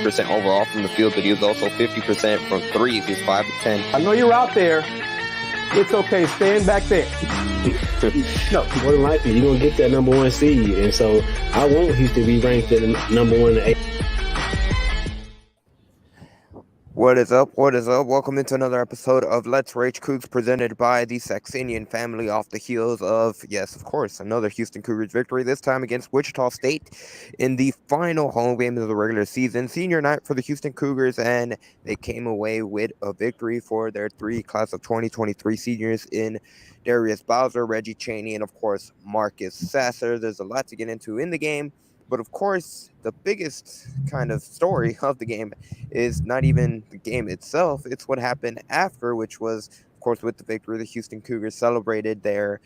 percent overall from the field, but he was also 50% from threes. He's 5 to 10. I know you're out there. It's okay. Stand back there. No, more than likely, you're going to get that number 1 seed. And so I want Houston to be ranked at number 1 and 8. What is up? What is up? Welcome into another episode of Let's Rage Coogs, presented by the Saxenian Family, off the heels of, yes, of course, another Houston Cougars victory, this time against Wichita State in the final home game of the regular season, senior night for the Houston Cougars, and they came away with a victory for their class of 2023 seniors in Darius Bowser, Reggie Chaney, and of course, Marcus Sasser. There's a lot to get into in the game. But of course, the biggest kind of story of the game is not even the game itself. It's what happened after, which was, of course, with the victory, the Houston Cougars celebrated their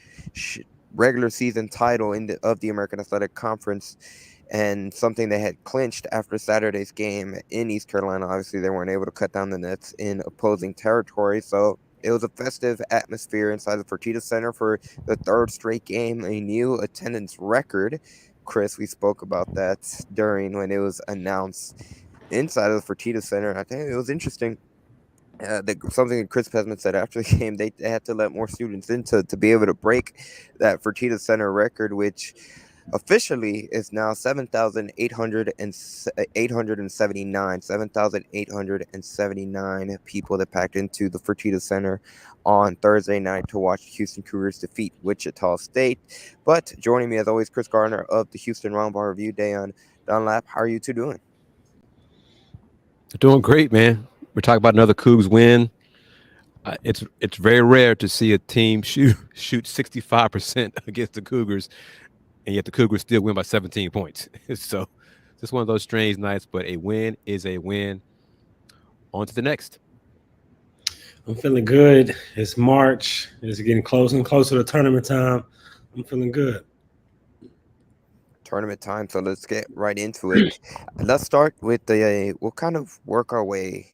regular season title of the American Athletic Conference, and something they had clinched after Saturday's game in East Carolina. Obviously, they weren't able to cut down the nets in opposing territory, so it was a festive atmosphere inside the Fertitta Center for the third straight game, a new attendance record. Chris, we spoke about that during when it was announced inside of the Fertitta Center. I think it was interesting. Something that Chris Pesman said after the game, they had to let more students in to be able to break that Fertitta Center record, which officially is now 7,879 people that packed into the Fertitta Center on Thursday night to watch the Houston Cougars defeat Wichita State. But joining me, as always, Kris Gardner of the Houston Roundball Review, Dayon Dunlap. How are you two doing? Doing great, man. We're talking about another Cougs win. It's very rare to see a team shoot 65% against the Cougars, and yet the Cougars still win by 17 points. So it's one of those strange nights, but a win is a win. On to the next. I'm feeling good. It's March. It's getting closer and closer to tournament time. I'm feeling good. Tournament time, so let's get right into it. Let's start with we'll kind of work our way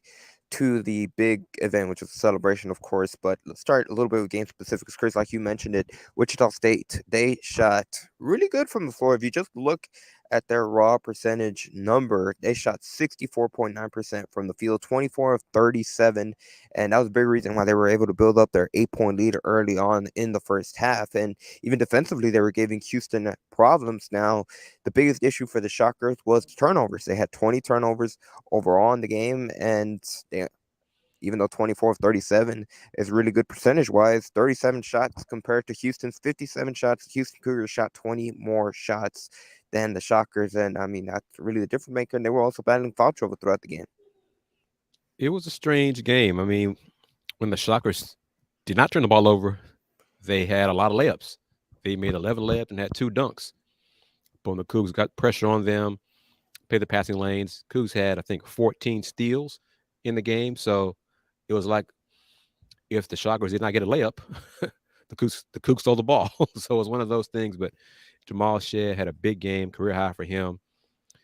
to the big event, which is a celebration, of course, but let's start a little bit with game specifics. Chris, like you mentioned it, Wichita State, they shot really good from the floor. If you just look at their raw percentage number, they shot 64.9% from the field, 24 of 37, and that was a big reason why they were able to build up their 8-point lead early on in the first half. And even defensively, they were giving Houston problems. Now, the biggest issue for the Shockers was the turnovers. They had 20 turnovers overall in the game, and even though 24 of 37 is really good percentage-wise, 37 shots compared to Houston's 57 shots. Houston Cougars shot 20 more shots than the Shockers, and I mean, that's really the difference maker, and they were also battling foul trouble throughout the game. It was a strange game. I mean, when the Shockers did not turn the ball over, they had a lot of layups. They made 11 layups and had 2 dunks. But when the Cougs got pressure on them, played the passing lanes, Cougs had, I think, 14 steals in the game, so it was like if the Shockers did not get a layup, the Cougs stole the ball. So it was one of those things, but Jamal Shead had a big game, career high for him.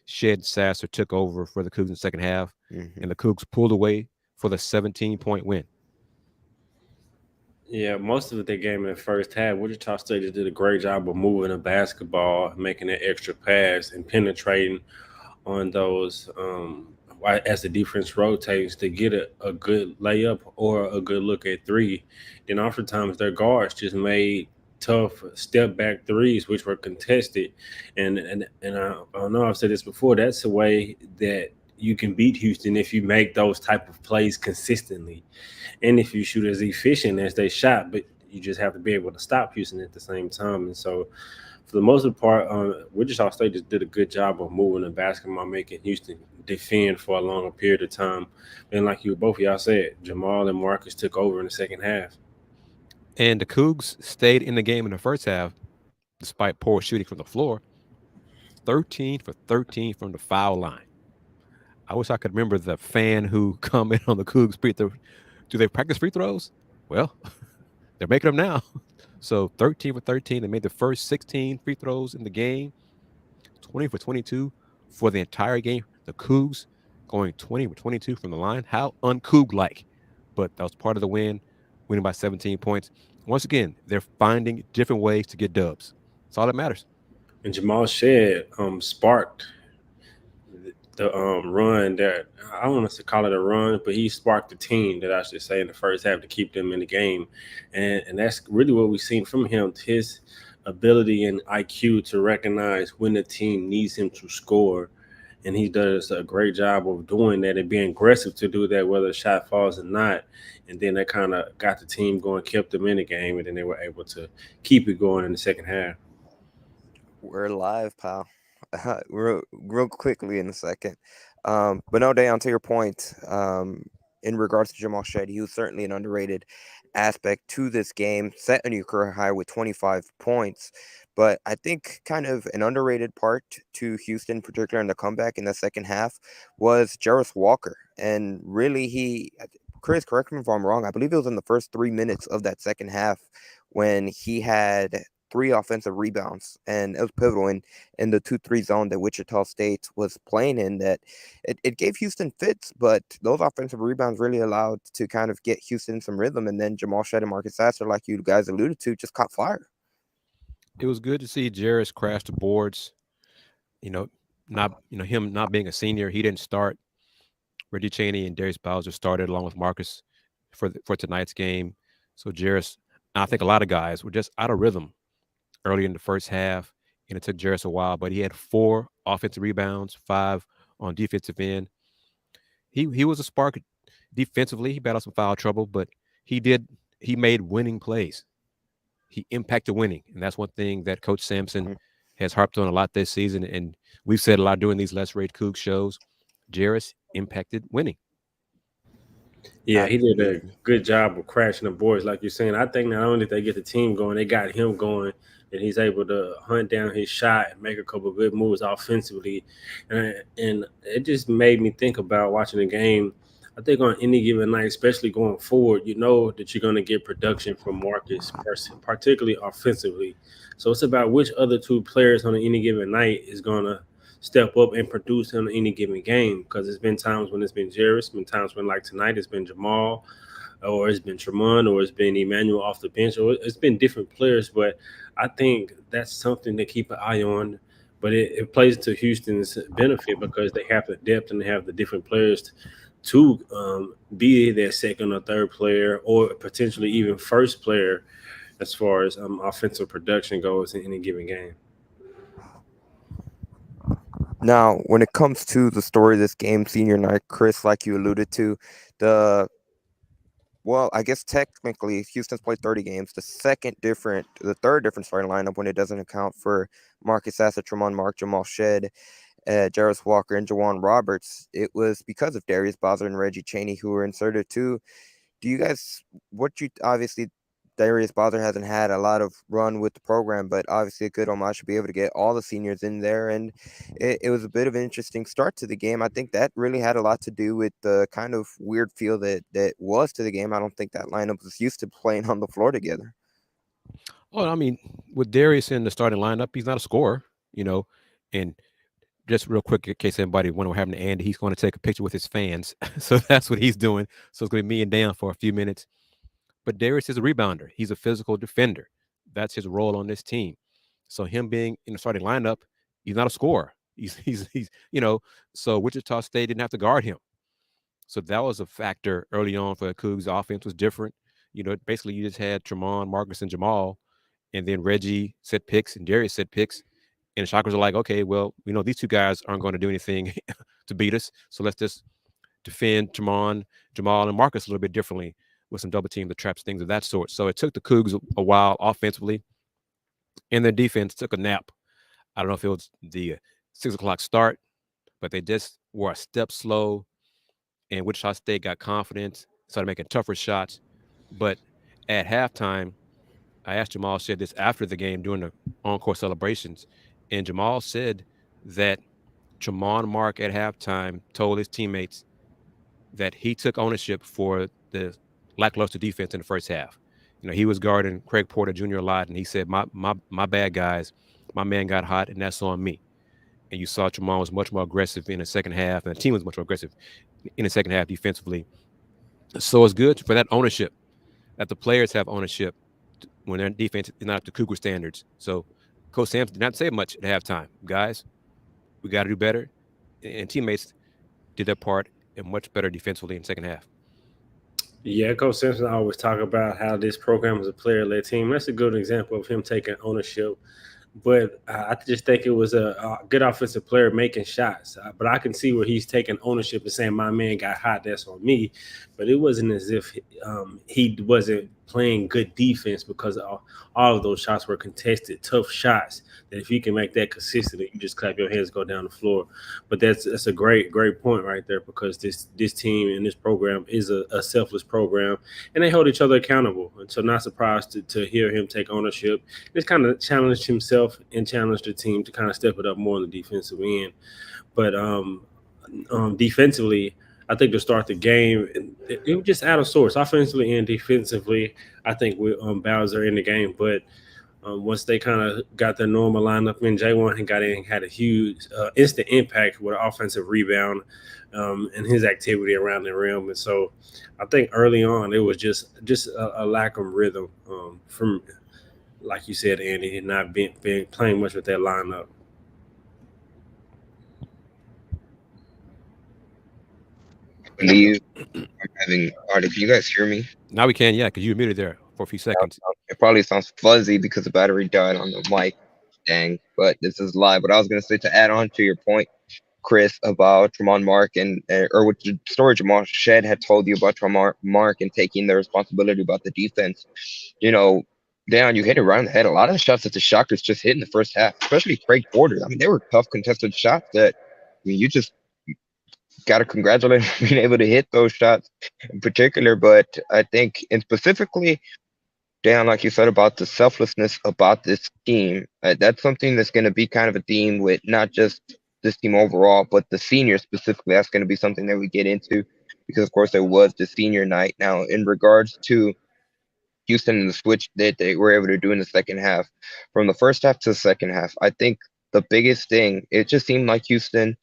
Shead and Sasser took over for the Cougs in the second half, and the Cougs pulled away for the 17-point win. Yeah, most of the game in the first half, Wichita State just did a great job of moving the basketball, making an extra pass, and penetrating on those as the defense rotates to get a good layup or a good look at three. Then oftentimes their guards just made tough step back threes, which were contested. And I know I've said this before, that's a way that you can beat Houston if you make those type of plays consistently. And if you shoot as efficient as they shot, but you just have to be able to stop Houston at the same time. And so for the most part, Wichita State just did a good job of moving the basketball, making Houston defend for a longer period of time. And like both of y'all said, Jamal and Marcus took over in the second half. And the Cougs stayed in the game in the first half, despite poor shooting from the floor. 13 for 13 from the foul line. I wish I could remember the fan who commented on the Cougs free throw. Do they practice free throws? Well, they're making them now. So 13 for 13. They made the first 16 free throws in the game. 20 for 22 for the entire game The Cougs going 20 or 22 from the line. How un-Coug-like. But that was part of the win, winning by 17 points. Once again, they're finding different ways to get dubs. That's all that matters. And Jamal Shed sparked the run that I don't want to call it a run, but he sparked the team that I should say in the first half to keep them in the game, and that's really what we've seen from him. His ability and IQ to recognize when the team needs him to score, and he does a great job of doing that and being aggressive to do that, whether a shot falls or not. And then that kind of got the team going, kept them in the game, and then they were able to keep it going in the second half. We're live, pal. Real quickly in a second. But no, Dayon, to your point, in regards to Jamal Shed, he was certainly an underrated aspect to this game, set a new career high with 25 points. But I think kind of an underrated part to Houston, in particular in the comeback in the second half, was Jarris Walker. And really, Chris, correct me if I'm wrong, I believe it was in the first 3 minutes of that second half when he had 3 offensive rebounds, and it was pivotal in the 2-3 zone that Wichita State was playing in. That it gave Houston fits, but those offensive rebounds really allowed to kind of get Houston some rhythm. And then Jamal Shed and Marcus Sasser, like you guys alluded to, just caught fire. It was good to see Jarris crash the boards. Him not being a senior, he didn't start. Reggie Chaney and Darius Bowser started along with Marcus for tonight's game. So Jarris, I think a lot of guys were just out of rhythm early in the first half, and it took Jarris a while, but he had 4 offensive rebounds, 5 on defensive end. He was a spark defensively. He battled some foul trouble, but he made winning plays. He impacted winning, and that's one thing that Coach Sampson has harped on a lot this season, and we've said a lot during these Let's Rate Cougs shows. Jarris impacted winning. Yeah, he did a good job of crashing the boards, like you're saying. I think not only did they get the team going, they got him going, and he's able to hunt down his shot and make a couple of good moves offensively. And it just made me think about watching the game. I think on any given night, especially going forward, you know that you're going to get production from Marcus, particularly offensively. So it's about which other 2 players on any given night is going to step up and produce on any given game, because there's been times when it's been Jarris, been times when, like tonight, it's been Jamal, or it's been Tremont, or it's been Emmanuel off the bench, or it's been different players. But I think that's something to keep an eye on. But it plays to Houston's benefit because they have the depth and they have the different players to be their second or third player, or potentially even first player as far as offensive production goes in any given game. Now, when it comes to the story of this game, senior night, Chris, like you alluded to, I guess technically Houston's played 30 games. The third different starting lineup, when it doesn't account for Marcus Sasser, Tremont Mark, Jamal Shed, Jarris Walker, and Jawan Roberts, it was because of Darius Bowser and Reggie Chaney who were inserted too. Obviously Darius Bowser hasn't had a lot of run with the program, but obviously a good homage to be able to get all the seniors in there. And it was a bit of an interesting start to the game. I think that really had a lot to do with the kind of weird feel that was to the game. I don't think that lineup was used to playing on the floor together. Oh, I mean, with Darius in the starting lineup, he's not a scorer, and just real quick, in case anybody wonder what happened to Andy, he's going to take a picture with his fans. So that's what he's doing. So it's going to be me and Dan for a few minutes. But Darius is a rebounder. He's a physical defender. That's his role on this team. So him being in the starting lineup, he's not a scorer. He's so Wichita State didn't have to guard him. So that was a factor early on for the Cougs. The offense was different. Basically you just had Tremont, Marcus, and Jamal, and then Reggie set picks and Darius set picks. And the Shockers are like, okay, well, we know these 2 guys aren't going to do anything to beat us. So let's just defend Tremont, Jamal, and Marcus a little bit differently with some double team, the traps, things of that sort. So it took the Cougs a while offensively, and their defense took a nap. I don't know if it was the 6 o'clock start, but they just were a step slow, and Wichita State got confidence, started making tougher shots. But at halftime, I asked Jamal Shed this after the game during the encore celebrations, and Jamal said that Tremont Mark at halftime told his teammates that he took ownership for the lackluster defense in the first half. He was guarding Craig Porter Jr. a lot, and he said, my bad guys, my man got hot, and that's on me. and you saw Jamal was much more aggressive in the second half, and the team was much more aggressive in the second half defensively. So it's good for that ownership, that the players have ownership when their defense is not up to Cougar standards. So Coach Sampson did not say much at halftime. Guys, we got to do better. And teammates did their part and much better defensively in the second half. Yeah, Coach Simpson always talk about how this program is a player-led team. That's a good example of him taking ownership. But I just think it was a good offensive player making shots. But I can see where he's taking ownership and saying, my man got hot, that's on me. But it wasn't as if he wasn't playing good defense, because all of those shots were contested, tough shots, that if you can make that consistent, you just clap your hands, go down the floor. But that's a great point right there, because this team and this program is a selfless program, and they hold each other accountable. And so not surprised to hear him take ownership. It's kind of challenged himself and challenged the team to kind of step it up more on the defensive end. But defensively, I think to start the game, it was just out of sorts, offensively and defensively. I think with Bowser in the game, but once they kind of got their normal lineup in, J1 got in, had a huge instant impact with an offensive rebound and his activity around the rim. And so I think early on it was just a lack of rhythm from, like you said, Andy, not being playing much with that lineup. Believe I'm having audio. Can you guys hear me? Now we can, yeah, because you were muted there for a few seconds. It probably sounds fuzzy because the battery died on the mic. Dang, but this is live. But I was gonna say, to add on to your point, Chris, about Tremont Mark or what the story Jamal Shed had told you about Tremont Mark and taking the responsibility about the defense. You know, Dan, you hit it right on the head. A lot of the shots that the Shockers just hit in the first half, especially Craig Porter. I mean, they were tough contested shots that, I mean, you just got to congratulate him for being able to hit those shots in particular. But I think, and specifically, Dan, like you said about the selflessness about this team, that's something that's going to be kind of a theme with not just this team overall, but the seniors specifically. That's going to be something that we get into, because, of course, there was the senior night. Now, in regards to Houston and the switch that they were able to do in the second half, from the first half to the second half, I think the biggest thing, it just seemed like Houston,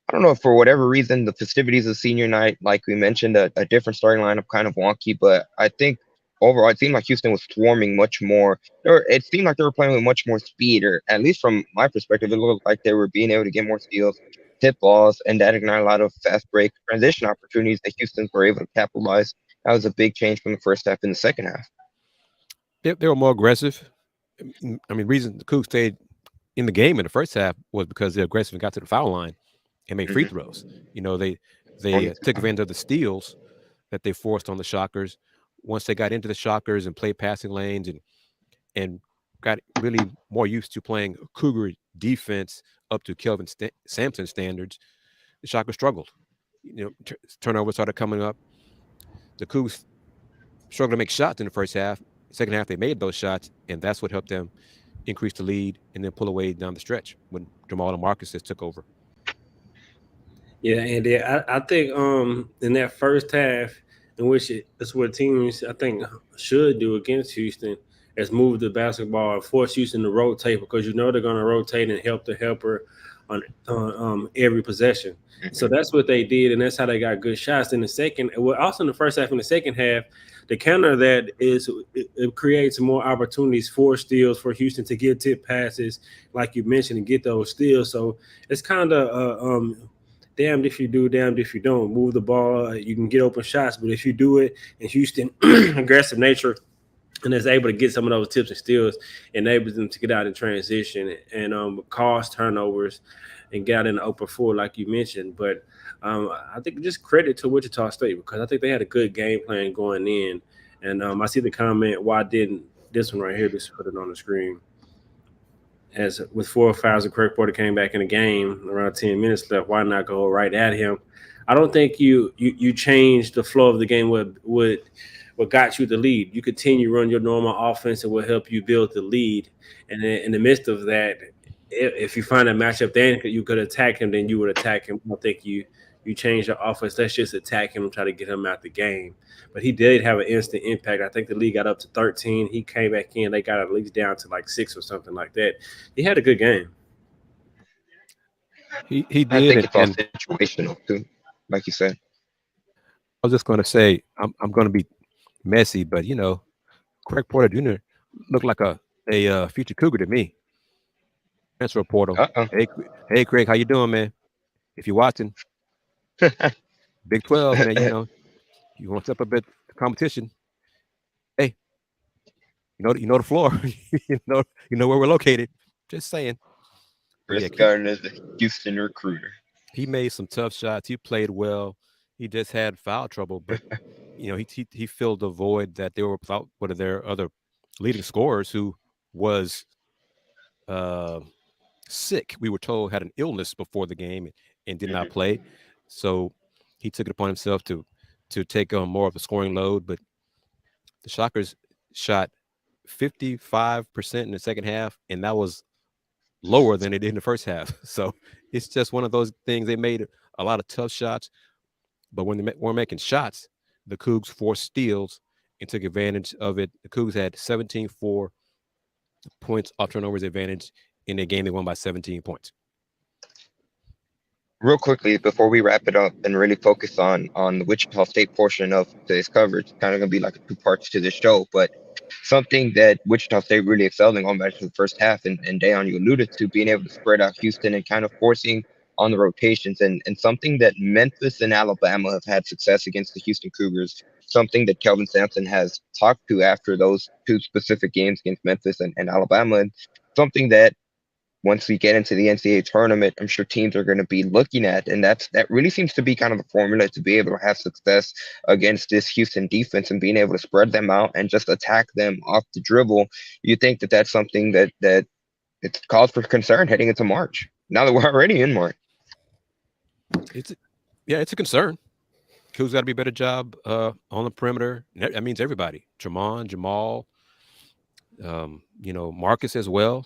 I don't know if for whatever reason, the festivities of senior night, like we mentioned, a different starting lineup, kind of wonky, but I think overall it seemed like Houston was swarming much more. It seemed like they were playing with much more speed, or at least from my perspective, it looked like they were being able to get more steals, tip balls, and that ignited a lot of fast break transition opportunities that Houston were able to capitalize. That was a big change from the first half in the second half. They were more aggressive. I mean, reason the Cougs stayed in the game in the first half was because they're aggressive and got to the foul line and made free throws. You know, they took advantage of the steals that they forced on the Shockers. Once they got into the Shockers and played passing lanes and got really more used to playing Cougar defense up to Kelvin Sampson standards, the Shockers struggled. You know, turnovers started coming up. The Cougs struggled to make shots in the first half. Second half, they made those shots, and that's what helped them increase the lead and then pull away down the stretch when Jamal and Marcus just took over. Yeah, and I think in that first half, in which that's what teams I think should do against Houston, is move the basketball and force Houston to rotate, because you know they're going to rotate and help the helper on every possession. So that's what they did, and that's how they got good shots in the second. Well, also in the first half, in the second half, the counter that is it creates more opportunities for steals for Houston to get tip passes, like you mentioned, and get those steals. So it's kind of damned if you do, damned if you don't. Move the ball, you can get open shots, but if you do it in Houston, aggressive nature, and is able to get some of those tips and steals, enables them to get out in transition and cause turnovers and get out in the open floor, like you mentioned. But I think just credit to Wichita State, because I think they had a good game plan going in. And I see the comment, why didn't this one right here, just put it on the screen. As with 4 fouls and Craig Porter came back in the game, around 10 minutes left, why not go right at him? I don't think you changed the flow of the game with what got you the lead. You continue to run your normal offense and will help you build the lead. And then in the midst of that, if you find a matchup then you could attack him, then you would attack him. I don't think you change your offense. Let's just attack him and try to get him out the game. But he did have an instant impact. I think the league got up to 13. He came back in. They got at least down to like 6 or something like that. He had a good game. He I did, think it's all and situational too, like you said. I was just going to say I'm going to be messy, but Craig Porter Jr. looked like a future Cougar to me. Transfer portal. Uh-oh. Hey, Craig, how you doing, man? If you're watching Big 12, man, you want to step up at the competition. Hey, you know the floor. you know where we're located. Just saying. But yeah, Kris Gardner is the Houston recruiter. he made some tough shots. He played well. He just had foul trouble, but he filled the void that they were without one of their other leading scorers who was uh, sick. We were told had an illness before the game and did not play. So he took it upon himself to take on more of the scoring load. But the Shockers shot 55% in the second half, and that was lower than they did in the first half. So it's just one of those things. They made a lot of tough shots, but when they weren't making shots, the Cougs forced steals and took advantage of it. The Cougs had 17-4 points off turnovers advantage in a game they won by 17 points. Real quickly before we wrap it up and really focus on the Wichita State portion of today's coverage, it's kind of gonna be like two parts to this show, but something that Wichita State really excelling on back to the first half, and Dayon, you alluded to being able to spread out Houston and kind of forcing on the rotations, and something that Memphis and Alabama have had success against the Houston Cougars, something that Kelvin Sampson has talked to after those two specific games against Memphis and Alabama, and something that once we get into the NCAA tournament, I'm sure teams are going to be looking at, and that really seems to be kind of the formula to be able to have success against this Houston defense and being able to spread them out and just attack them off the dribble. You think that that's something that it's cause for concern heading into March? Now that we're already in March, It's a concern. Cougs got to be a better job on the perimeter. That means everybody: Tremont, Jamal, Marcus as well.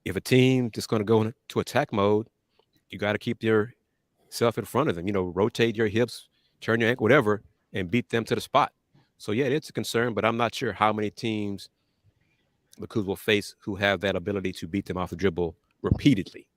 If a team just going to go into attack mode, you got to keep yourself in front of them. Rotate your hips, turn your ankle, whatever, and beat them to the spot. So yeah, it's a concern, but I'm not sure how many teams the Cougs will face who have that ability to beat them off the dribble repeatedly.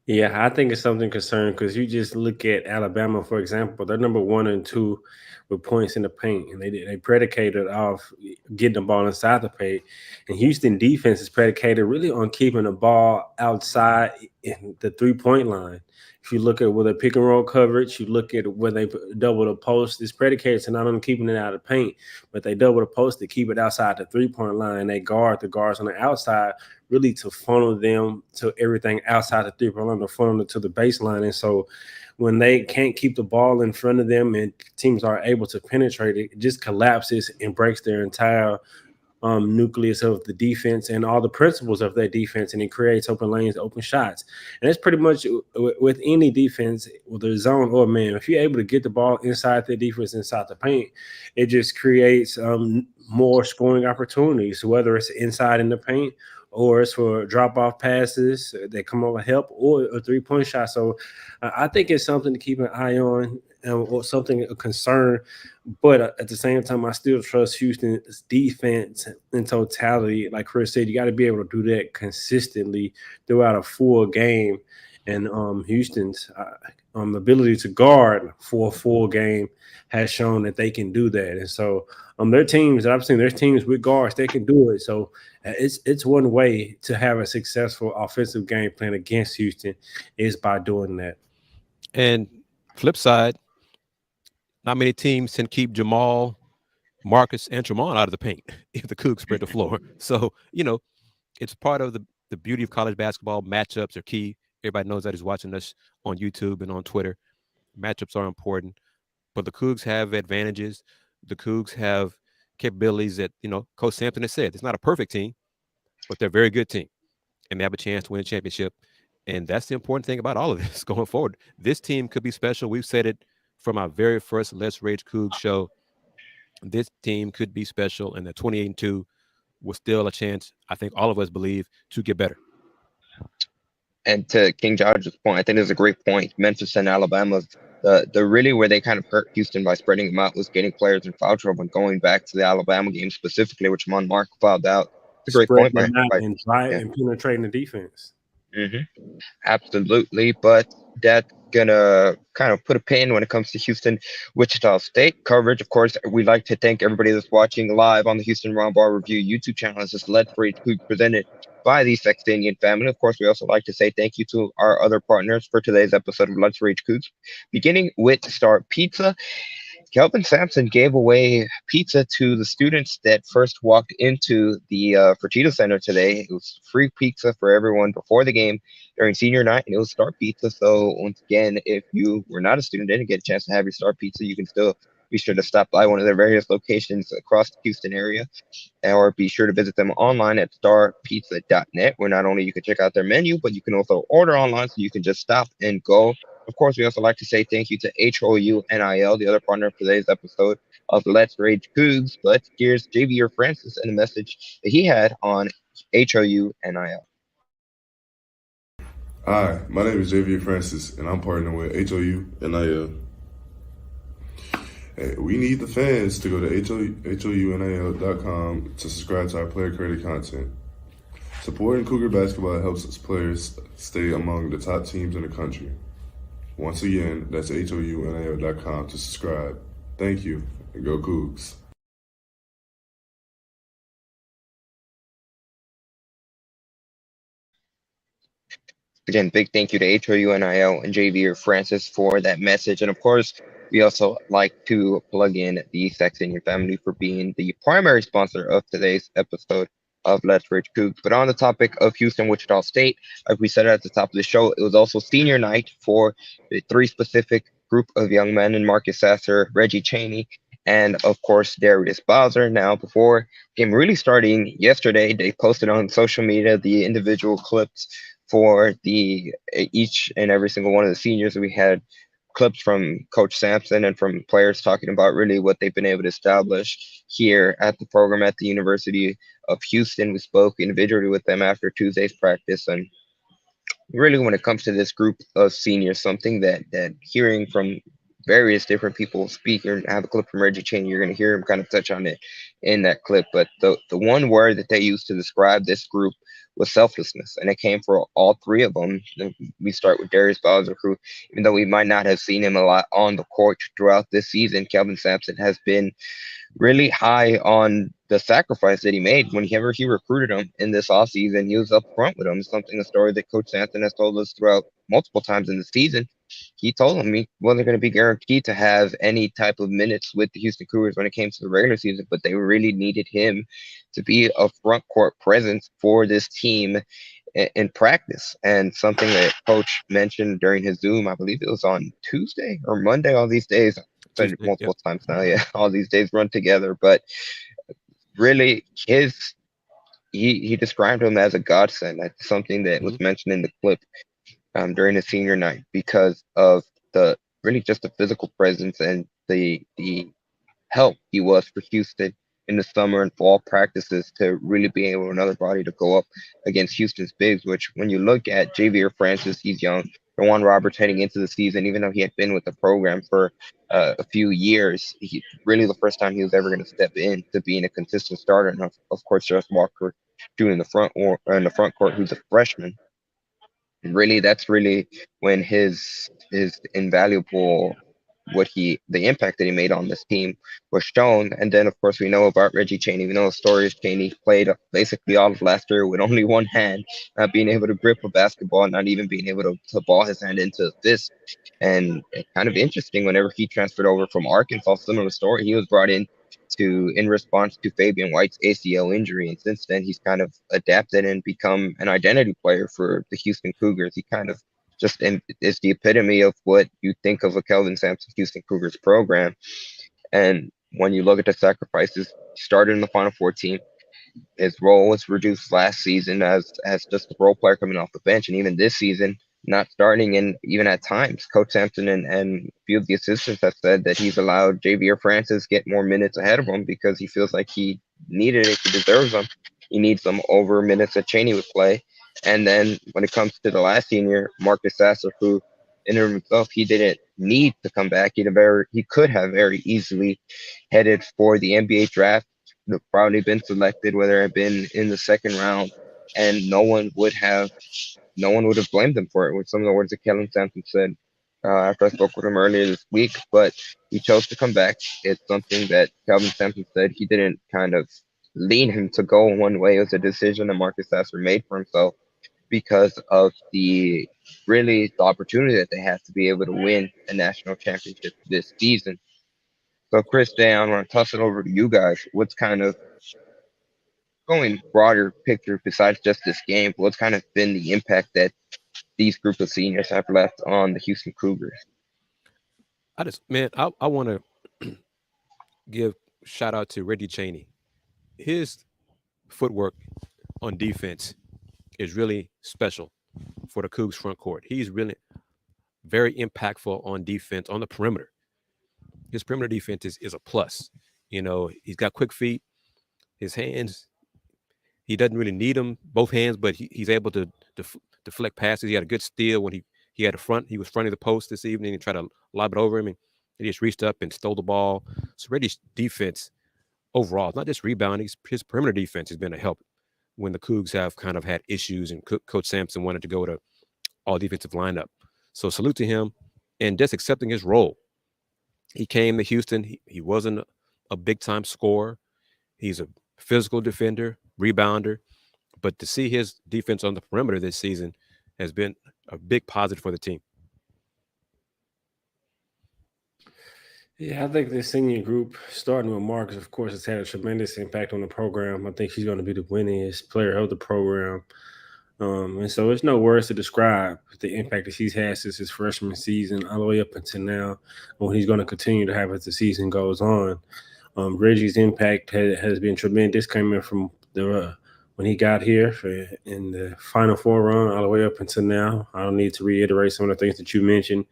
Yeah, I think it's something concerning because you just look at Alabama, for example. They're number 1 and 2 with points in the paint, and they predicated off getting the ball inside the paint. And Houston defense is predicated really on keeping the ball outside in the 3-point line. If you look at where they pick and roll coverage, you look at where they double the post, it's predicated to not only keeping it out of the paint, but they double the post to keep it outside the 3-point line. They guard the guards on the outside really to funnel them to everything outside the 3-point line, to funnel it to the baseline. And so when they can't keep the ball in front of them and teams are able to penetrate it, it just collapses and breaks their entire nucleus of the defense and all the principles of their defense, and it creates open lanes, open shots. And it's pretty much with any defense, whether zone or man, if you're able to get the ball inside the defense, inside the paint, it just creates more scoring opportunities, whether it's inside in the paint or it's for drop-off passes that come over help or a 3-point shot. So I think it's something to keep an eye on or something, a concern. But at the same time, I still trust Houston's defense in totality. Like Kris said, you got to be able to do that consistently throughout a full game. And Houston's ability to guard for a full game has shown that they can do that. And so their teams that I've seen, there's teams with guards, they can do it. So it's one way to have a successful offensive game plan against Houston is by doing that. And flip side, not many teams can keep Jamal, Marcus, and Tremont out of the paint if the Cougs spread the floor. So, it's part of the beauty of college basketball. Matchups are key. Everybody knows that is watching us on YouTube and on Twitter. Matchups are important. But the Cougs have advantages. The Cougs have capabilities that, Coach Sampson has said. It's not a perfect team, but they're a very good team. And they have a chance to win a championship. And that's the important thing about all of this going forward. This team could be special. We've said it from our very first Let's Rage Cougs show. This team could be special, and the 28-2 was still a chance, I think all of us believe, to get better. And to King George's point, I think it's a great point. Memphis and Alabama, the really where they kind of hurt Houston by spreading them out was getting players in foul trouble and going back to the Alabama game specifically, which Mark fouled out. It's a great point Spreading them out by and penetrating the defense. Absolutely, but that's gonna kind of put a pin when it comes to Houston, Wichita State coverage. Of course, we'd like to thank everybody that's watching live on the Houston Round Ball Review YouTube channel. This is Let's Read Food presented by the Saxenian Family. Of course, we also like to say thank you to our other partners for today's episode of Let's Read Coogs, beginning with Star Pizza. Kelvin Sampson gave away pizza to the students that first walked into the Fertitta Center today. It was free pizza for everyone before the game during senior night, and it was Star Pizza. So once again, if you were not a student, didn't get a chance to have your Star Pizza, you can still be sure to stop by one of their various locations across the Houston area, or be sure to visit them online at starpizza.net, where not only you can check out their menu, but you can also order online, so you can just stop and go. Of course, we also like to say thank you to HOUNIL, the other partner of today's episode of Let's Rage Coogs. But here's JV or Francis and a message that he had on HOUNIL. Hi, my name is JV Francis, and I'm partnering with HOU NIL. Hey, we need the fans to go to HOUNIL.com to subscribe to our player credit content. Supporting Cougar basketball helps us players stay among the top teams in the country. Once again, that's HOUNIL.com to subscribe. Thank you, and go Cougs. Again, big thank you to HOUNIL and JV or Francis for that message. And of course, we also like to plug in the Saxenian Family for being the primary sponsor of today's episode of Let's Rich Cougs. But on the topic of Houston, Wichita State, like we said at the top of the show, it was also senior night for the three specific group of young men in Marcus Sasser, Reggie Chaney, and of course Darius Bowser. Now, before game really starting yesterday, they posted on social media the individual clips for the each and every single one of the seniors. We had clips from Coach Sampson and from players talking about really what they've been able to establish here at the program at the University of Houston. We spoke individually with them after Tuesday's practice, and really when it comes to this group of seniors, something that hearing from various different people speak, and I have a clip from Reggie Cheney, you're going to hear him kind of touch on it in that clip, but the one word that they used to describe this group was selflessness, and it came for all three of them. We start with Darius Bowser, who, even though we might not have seen him a lot on the court throughout this season, Kelvin Sampson has been really high on the sacrifice that he made whenever he recruited him in this offseason. He was up front with him, something a story that Coach Sampson has told us throughout multiple times in the season. He told him he wasn't going to be guaranteed to have any type of minutes with the Houston Cougars when it came to the regular season, but they really needed him to be a front court presence for this team in practice. And something that Coach mentioned during his Zoom, I believe it was on Tuesday or Monday, all these days, I've said it multiple times now, yeah, all these days run together, but really he described him as a godsend. That's something that was mentioned in the clip during the senior night, because of the really just the physical presence and the help he was for Houston in the summer and fall practices to really be able another body to go up against Houston's bigs, which when you look at Javier Francis, he's young. Juan Roberts heading into the season, even though he had been with the program for a few years, he really the first time he was ever going to step in to being a consistent starter. And of course, Josh Walker doing the front or in the front court, who's a freshman. And really, that's really when his invaluable the impact that he made on this team was shown. And then of course we know about Reggie Chaney. We know the story is Chaney played basically all of last year with only one hand, not being able to grip a basketball, not even being able to ball his hand into a fist. And kind of interesting, whenever he transferred over from Arkansas, similar story, he was brought in response to Fabian White's ACL injury, and since then he's kind of adapted and become an identity player for the Houston Cougars. He kind of just is the epitome of what you think of a Kelvin Sampson Houston Cougars program. And when you look at the sacrifices, started in the Final Four team. His role was reduced last season as just a role player coming off the bench, and even this season, not starting. And even at times, Coach Sampson and a few of the assistants have said that he's allowed Javier Francis get more minutes ahead of him because he feels like he needed it, he deserves them. He needs them over minutes that Chaney would play. And then when it comes to the last senior, Marcus Sasser, who in himself he didn't need to come back. He could have very easily headed for the NBA draft, probably been selected, whether it had been in the second round, and no one would have no one would have blamed him for it, with some of the words that Kellen Sampson said after I spoke with him earlier this week. But he chose to come back. It's something that Calvin Sampson said he didn't kind of lean him to go one way. It was a decision that Marcus Sasser made for himself because of the opportunity that they have to be able to win a national championship this season. So, Chris, Dan, I want to toss it over to you guys. What's kind of going broader picture besides just this game? What's kind of been the impact that these group of seniors have left on the Houston Cougars? I want to give shout out to Reggie Chaney. His footwork on defense is really special for the Cougs front court. He's really very impactful on defense on the perimeter. His perimeter defense is a plus. He's got quick feet. His hands, he doesn't really need them, both hands, but he's able to deflect passes. He had a good steal when he had a front. He was fronting the post this evening and tried to lob it over him, and he just reached up and stole the ball. So Reggie's defense overall, it's not just rebounding, his perimeter defense has been a help when the Cougs have kind of had issues and Coach Sampson wanted to go to all defensive lineup. So salute to him and just accepting his role. He came to Houston. He wasn't a big-time scorer. He's a physical defender, rebounder. But to see his defense on the perimeter this season has been a big positive for the team. Yeah, I think the senior group, starting with Marcus, of course, has had a tremendous impact on the program. I think he's going to be the winningest player of the program. And so there's no words to describe the impact that he's had since his freshman season all the way up until now, and what he's going to continue to have as the season goes on. Reggie's impact has been tremendous, coming from when he got here in the Final Four run all the way up until now. I don't need to reiterate some of the things that you mentioned.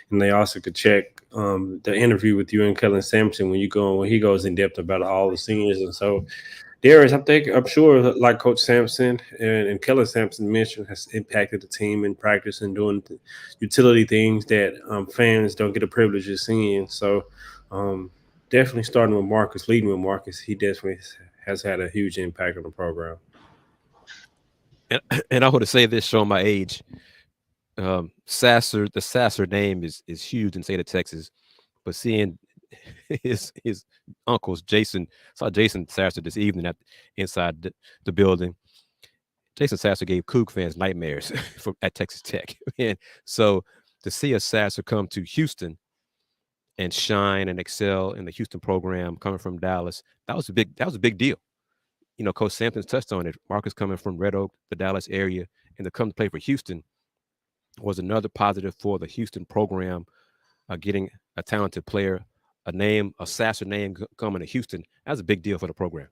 And they also could check the interview with you and Kellen Sampson when he goes in depth about all the seniors. And so Darius, I'm sure, like Coach Sampson and Kellen Sampson mentioned, has impacted the team in practice and doing utility things that fans don't get a privilege of seeing. So definitely starting with Marcus, leading with Marcus, he definitely has had a huge impact on the program. And I want to say this, showing my age. Sasser, the Sasser name is huge in the state of Texas, but seeing his uncles, saw Jason Sasser this evening inside the building. Jason Sasser gave Coug fans nightmares at Texas Tech. And so to see a Sasser come to Houston and shine and excel in the Houston program coming from Dallas, that was a big deal. Coach Sampson touched on it. Marcus coming from Red Oak, the Dallas area, and to come to play for Houston was another positive for the Houston program, getting a talented player, a Sasser name coming to Houston. That's a big deal for the program.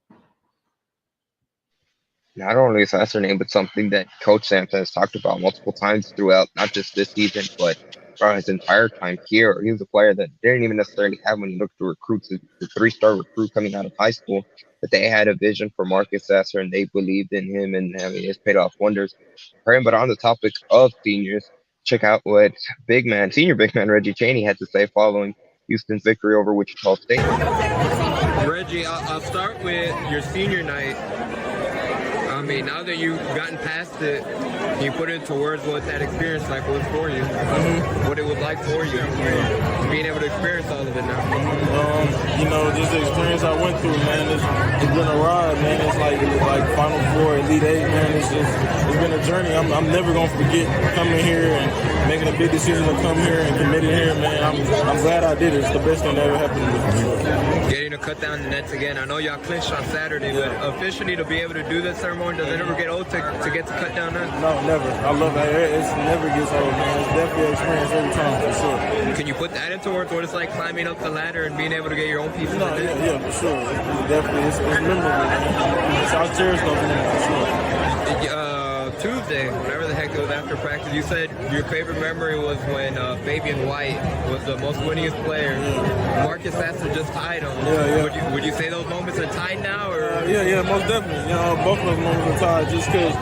Not only a Sasser name, but something that Coach Sampson has talked about multiple times throughout, not just this season, but throughout his entire time here. He was a player that didn't even necessarily have when he looked to recruits, the 3-star recruit coming out of high school, but they had a vision for Marcus Sasser and they believed in him, and it's paid off wonders for him. But on the topic of seniors, check out what senior big man Reggie Chaney had to say following Houston's victory over Wichita State. Reggie, I'll start with your senior night. I mean, now that you've gotten past it, can you put into words what that experience was for you? What it was like for you, being able to experience all of it now? Just the experience I went through, man, it's been a ride, man. It's like Final Four, Elite Eight, man. It's been a journey. I'm never gonna forget coming here and making a big decision to come here and committing here, man. I'm glad I did it. It's the best thing that ever happened to me, for sure. Getting to cut down the nets again. I know y'all clinched on Saturday, but officially to be able to do this ceremony, does it ever get old to get to cut down nets? No, never. I love it. It never gets old, man. It's definitely an experience every time, for sure. Can you put that into words, what it's like climbing up the ladder and being able to get your own piece of it? Yeah, for sure. It's memorable, man. So I cherish those moments, for sure. Tuesday, whatever the heck it was after practice, you said your favorite memory was when Fabian White was the most winningest player. Marcus Sasser just tied him. Yeah. Would you say those moments are tied now? Or? Yeah, most definitely. Both of those moments are tied just because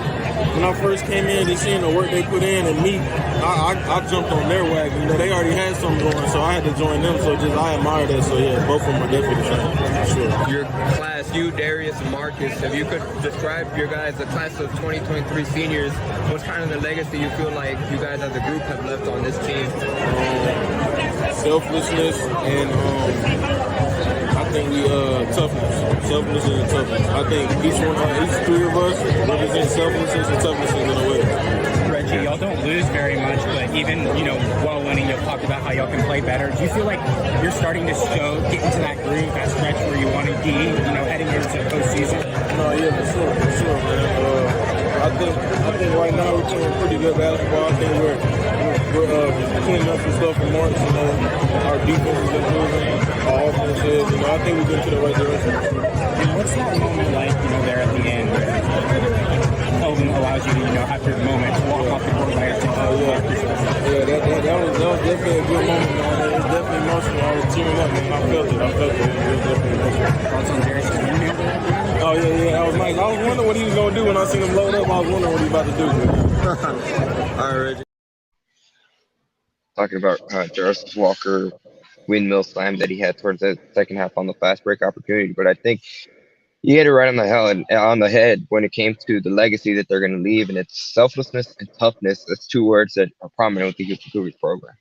when I first came in, they seen the work they put in, and me, I jumped on their wagon. They already had something going, so I had to join them. So I admire that. So yeah, both of them are definitely the same. sure. Your class, you, Darius, and Marcus, if you could describe your guys, the class of 2023 seniors, what's kind of the legacy you feel like you guys as a group have left on this team? Selflessness and I think we toughness. Selflessness and toughness. I think each three of us represent selflessness and toughness in a way. Reggie, y'all don't lose very much, but even, while winning, you'll talk about how y'all can play better. Do you feel like you're starting to get into that groove, that stretch where you want to be, heading into postseason? No, yeah, for sure, man. I think right now we're playing pretty good basketball. I think we're cleaning up some stuff from March. Our defense is improving. Our offense is. I think we're getting to the right direction. And what's that moment like, there at the end where Elvin allows you to, after the moment, to walk off the court by yourself? Yeah, that was definitely a good moment, man. It was definitely emotional. I was tearing up, man. I felt it. It was definitely emotional. Thoughts on Darius? Oh, yeah. I was wondering what he was going to do when I seen him load up. I was wondering what he was about to do. All right, Reggie. Talking about Justice Walker windmill slam that he had towards the second half on the fast break opportunity, but I think he hit it right on the head when it came to the legacy that they're going to leave, and it's selflessness and toughness. That's two words that are prominent with the Houston Cougars program.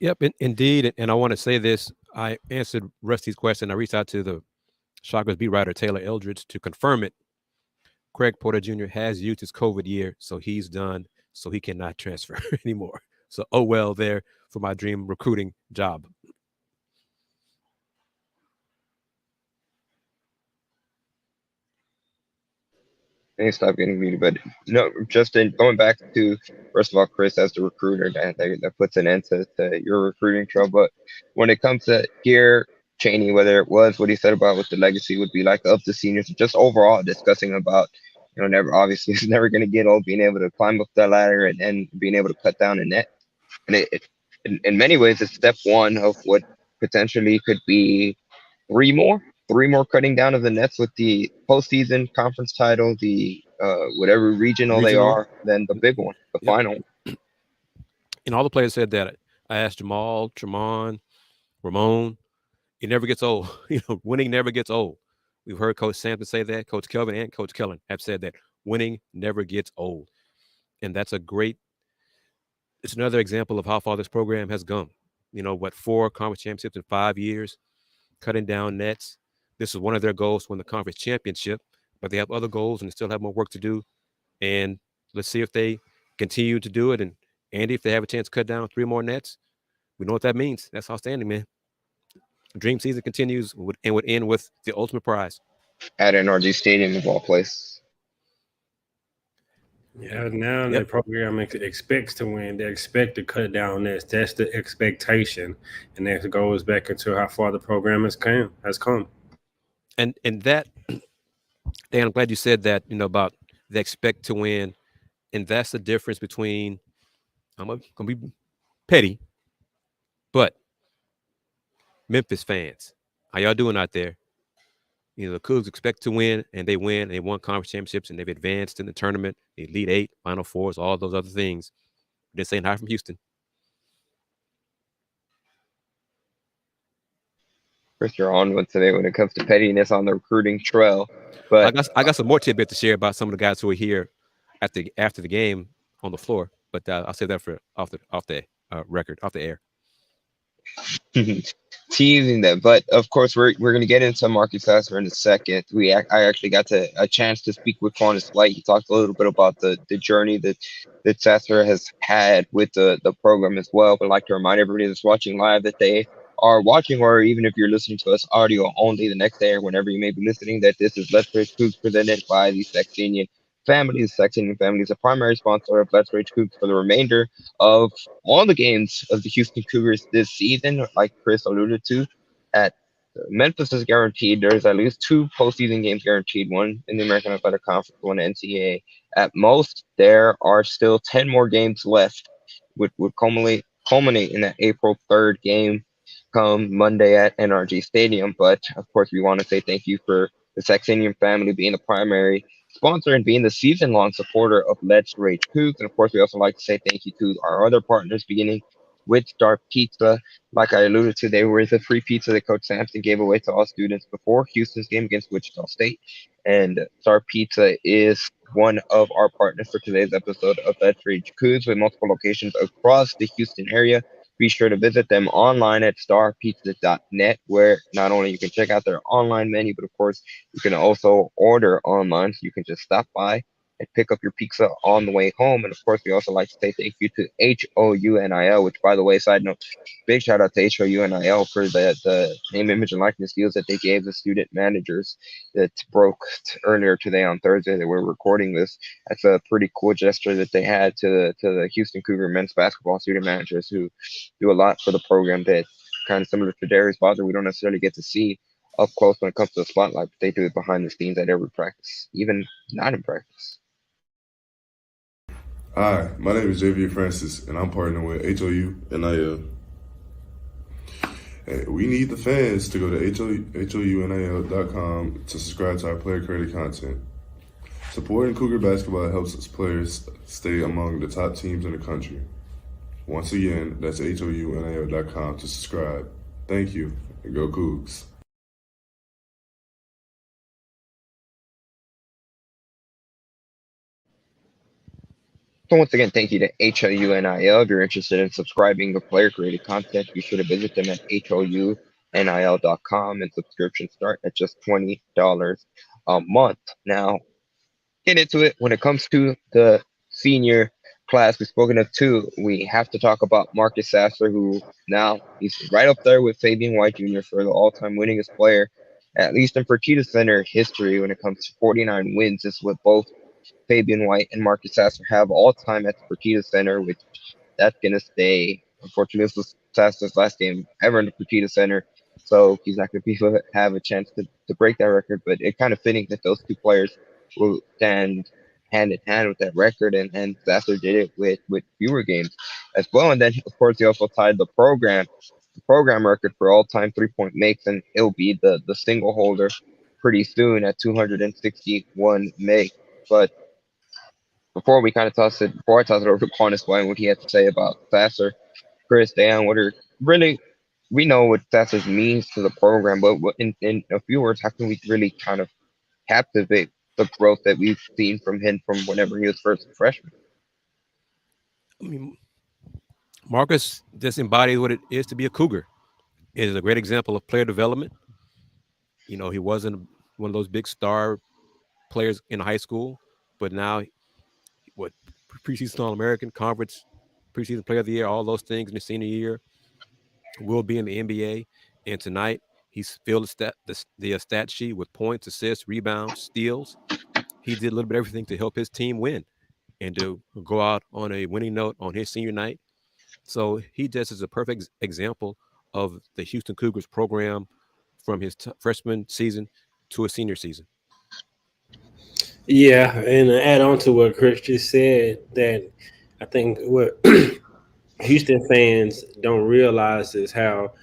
Yep, indeed. And I want to say this. I answered Rusty's question. I reached out to the Shockers beat writer Taylor Eldridge to confirm it. Craig Porter Jr. has used his COVID year, so he's done, so he cannot transfer anymore. So, oh well there for my dream recruiting job. Stop getting muted, but no, Justin, going back to, first of all, Kris as the recruiter, that puts an end to your recruiting trail. But when it comes to here, Chaney, whether it was what he said about what the legacy would be like of the seniors, just overall discussing about, obviously it's never going to get old, being able to climb up that ladder and being able to cut down a net. And in many ways, it's step one of what potentially could be three more cutting down of the nets with the postseason conference title, the whatever regional they are, then the big one, the final. And all the players said that. I asked Jamal, Tremont, Ramon. It never gets old. Winning never gets old. We've heard Coach Sampson say that. Coach Kelvin and Coach Kellen have said that winning never gets old. And that's it's another example of how far this program has gone. 4 conference championships in 5 years, cutting down nets. This is one of their goals to win the conference championship, but they have other goals and they still have more work to do. And let's see if they continue to do it. And Andy, if they have a chance to cut down 3 more nets, we know what that means. That's outstanding, man. Dream season continues and would end with the ultimate prize at NRG Stadium of all places. Yeah, now the program expects to win. They expect to cut down nets. That's the expectation, and that goes back into how far the program has come. And that, Dan, I'm glad you said that. About they expect to win, and that's the difference between. I'm gonna be petty, but Memphis fans, how y'all doing out there? The Coogs expect to win, and they win. And they won conference championships, and they've advanced in the tournament, the Elite Eight, Final Fours, all those other things. They're saying hi from Houston. Kris, you're on one today when it comes to pettiness on the recruiting trail. But I got some more tidbit to share about some of the guys who were here after the game on the floor. But I'll save that for off the record, off the air. Teasing that, but of course we're going to get into Marcus Sasser in a second. I actually got a chance to speak with Qantas Light. He talked a little bit about the journey that Sasser has had with the program as well. But I'd like to remind everybody that's watching live that they are watching, or even if you're listening to us audio only the next day or whenever you may be listening, that this is Let's Rage Coogs presented by the Saxenian Family. The Saxenian Family is a primary sponsor of Let's Rage Coogs for the remainder of all the games of the Houston Cougars this season. Like Kris alluded to, at Memphis is guaranteed. There's at least 2 postseason games guaranteed, one in the American Athletic Conference, one NCAA. At most, there are still 10 more games left, which would culminate in that April 3rd game come Monday at NRG Stadium. But of course, we want to say thank you for the Saxenian Family being the primary sponsor and being the season-long supporter of Let's Rage Coogs. And of course, we also like to say thank you to our other partners, beginning with Star Pizza. Like I alluded to, they were the free pizza that Coach Sampson gave away to all students before Houston's game against Wichita State. And Star Pizza is one of our partners for today's episode of Let's Reach Coogs with multiple locations across the Houston area. Be sure to visit them online at starpizza.net, where not only you can check out their online menu, but of course you can also order online. So you can just stop by and pick up your pizza on the way home. And of course, we also like to say thank you to HOUNIL, which, by the way, side note, big shout out to HOUNIL for the name, image, and likeness deals that they gave the student managers that broke earlier today on Thursday that we're recording this. That's a pretty cool gesture that they had to the Houston Cougar men's basketball student managers who do a lot for the program that kind of similar to Darius Bother we don't necessarily get to see up close when it comes to the spotlight, but they do it behind the scenes at every practice, even not in practice. Hi, my name is Javier Francis, and I'm partnering with HOUNIL. Hey, we need the fans to go to HOUNIL.com to subscribe to our player credit content. Supporting Cougar basketball helps its players stay among the top teams in the country. Once again, that's HOUNIL.com to subscribe. Thank you, and go Coogs. So once again, thank you to HOUNIL. If you're interested in subscribing to player-created content, be sure to visit them at HOUNIL.com, and subscriptions start at just $20 a month. Now, get into it. When it comes to the senior class, we've spoken of two. We have to talk about Marcus Sasser, who now he's right up there with Fabian White Jr. for the all-time winningest player, at least in Fertitta Center history when it comes to 49 wins. This is what both Fabian White and Marcus Sasser have all time at the Fertitta Center, which that's going to stay. Unfortunately, this was Sasser's last game ever in the Fertitta Center, so he's not going to have a chance to break that record. But it's kind of fitting that those two players will stand hand in hand with that record, and Sasser did it with fewer games as well. And then, of course, he also tied the program record for all-time three-point makes, and he'll be the single holder pretty soon at 261 makes. But before I toss it over to Quan, explain what he had to say about Sasser, Chris, Dan, we know what Sasser means to the program, but in a few words, how can we really kind of captivate the growth that we've seen from him from whenever he was first a freshman? I mean, Marcus just embodies what it is to be a Cougar. It is a great example of player development. You know, he wasn't one of those big star players in high school, but now preseason All-American, conference, preseason player of the year, all those things in the senior year, will be in the NBA. And tonight, he's filled the stat sheet with points, assists, rebounds, steals. He did a little bit of everything to help his team win and to go out on a winning note on his senior night. So he just is a perfect example of the Houston Cougars program from his freshman season to his senior season. Yeah, and to add on to what Chris just said, that I think what Houston fans don't realize is how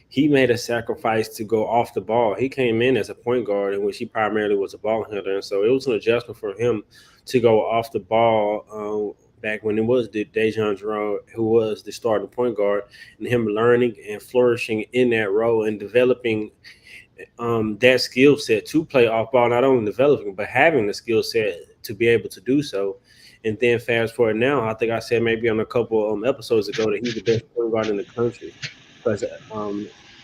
he made a sacrifice to go off the ball. He came in as a point guard, in which he primarily was a ball handler, and so it was an adjustment for him to go off the ball back when it was Dejan Jerome who was the starting point guard, and him learning and flourishing in that role and developing that skill set to play off ball, not only developing, but having the skill set to be able to do so. And then fast forward now, I think I said maybe on a couple episodes ago that he's the best point guard in the country. Because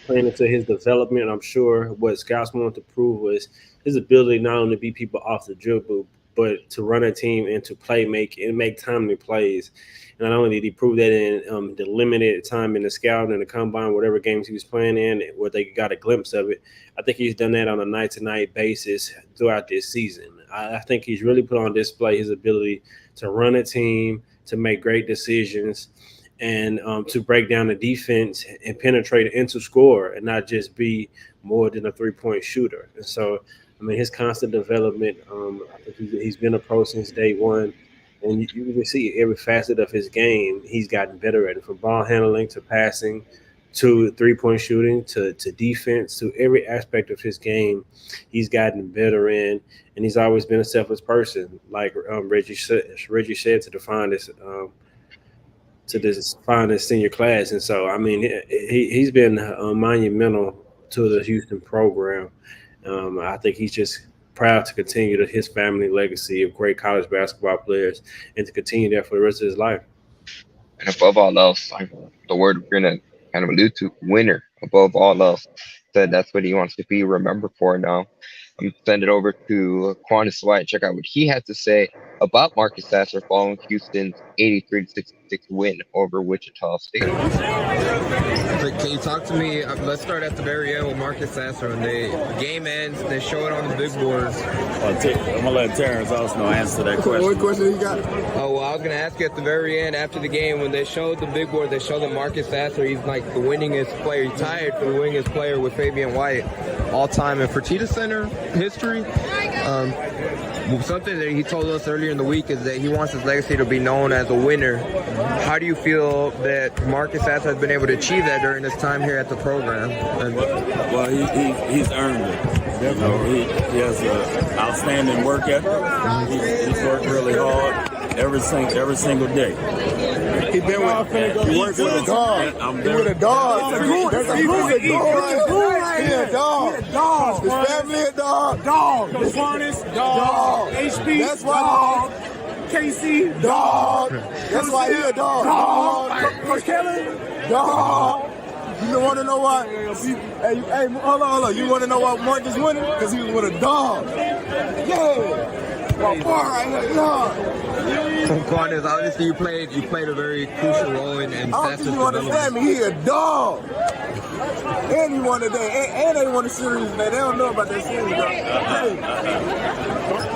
playing into his development, I'm sure what scouts wanted to prove was his ability not only to beat people off the dribble, but to run a team and to make timely plays. And not only did he prove that in the limited time in the scout and the combine, whatever games he was playing in, where they got a glimpse of it, I think he's done that on a night-to-night basis throughout this season. I think he's really put on display his ability to run a team, to make great decisions, and to break down the defense and penetrate into score and not just be more than a three-point shooter. And so, I mean, his constant development, I think he's been a pro since day one. And you can see every facet of his game, he's gotten better at it, from ball handling to passing to three-point shooting to defense, to every aspect of his game he's gotten better in. And he's always been a selfless person, like Reggie said, to define this to this finest senior class. And so, I mean, he's been monumental to the Houston program. I think he's just proud to continue his family legacy of great college basketball players and to continue that for the rest of his life. And above all else, like the word we're gonna kind of allude to, winner. Above all else, said that's what he wants to be remembered for. Now, I'm gonna send it over to Quantis White. Check out what he had to say about Marcus Sasser following Houston's 83-66 win over Wichita State. Can you talk to me? Let's start at the very end with Marcus Sasser. When the game ends, they show it on the big boards. I'm gonna let Terrence also answer that question. What question you got? Oh, well, I was going to ask you at the very end, after the game, when they showed the big board, they showed that Marcus Sasser, he's like the winningest player. He tied for the winningest player with Fabian White all time in Fertitta Center history. Something that he told us earlier in the week is that he wants his legacy to be known as a winner. How do you feel that Marcus Sasser has been able to achieve that during his time here at the program? Well, he's earned it. You know, he has an outstanding work ethic. He's worked really hard every single day. He been with. He works with a dog. I'm He with a dog. There's a dog. He a dog. His family a dog. Dog. Juanis, dog. HB, That's why. dog. KC, Dog. That's why he a dog. dog. Coach Kelly, Dog. You want to know why? Hey, hold on. You want to know why Marcus winning? Because he was with a dog. Yeah. My boy right here, dog. Quantis, obviously you played a very crucial role in I don't Sasser's think you understand me. He a dog. And he won today. And they won the series, man. They don't know about that series, bro. Hey.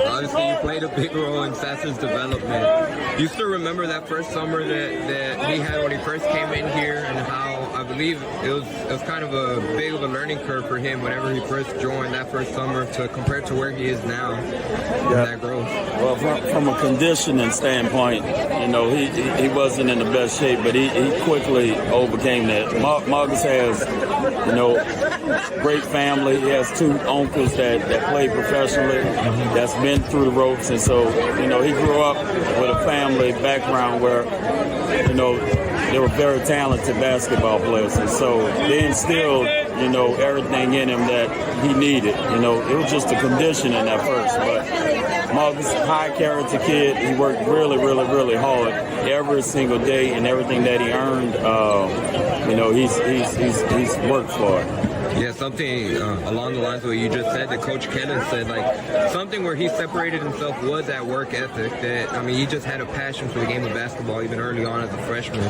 Obviously, you played a big role in Sasser's development. You still remember that first summer that he had when he first came in here, and how I believe it was kind of a big of a learning curve for him whenever he first joined that first summer to compare to where he is now. Yeah. That growth. Well, from a conditioning standpoint, you know, he wasn't in the best shape, but he quickly overcame that. Marcus has, you know, great family. He has two uncles that play professionally, that's been through the ropes, and so, you know, he grew up with a family background where, you know, they were very talented basketball players, and so they instilled, you know, everything in him that he needed. You know, it was just the conditioning at first, but Marcus, high character kid. He worked really, really, really hard every single day, and everything that he earned, you know, he's worked for it. Yeah, something along the lines of what you just said that Coach Kennan said, like something where he separated himself was that work ethic. That, I mean, he just had a passion for the game of basketball even early on as a freshman.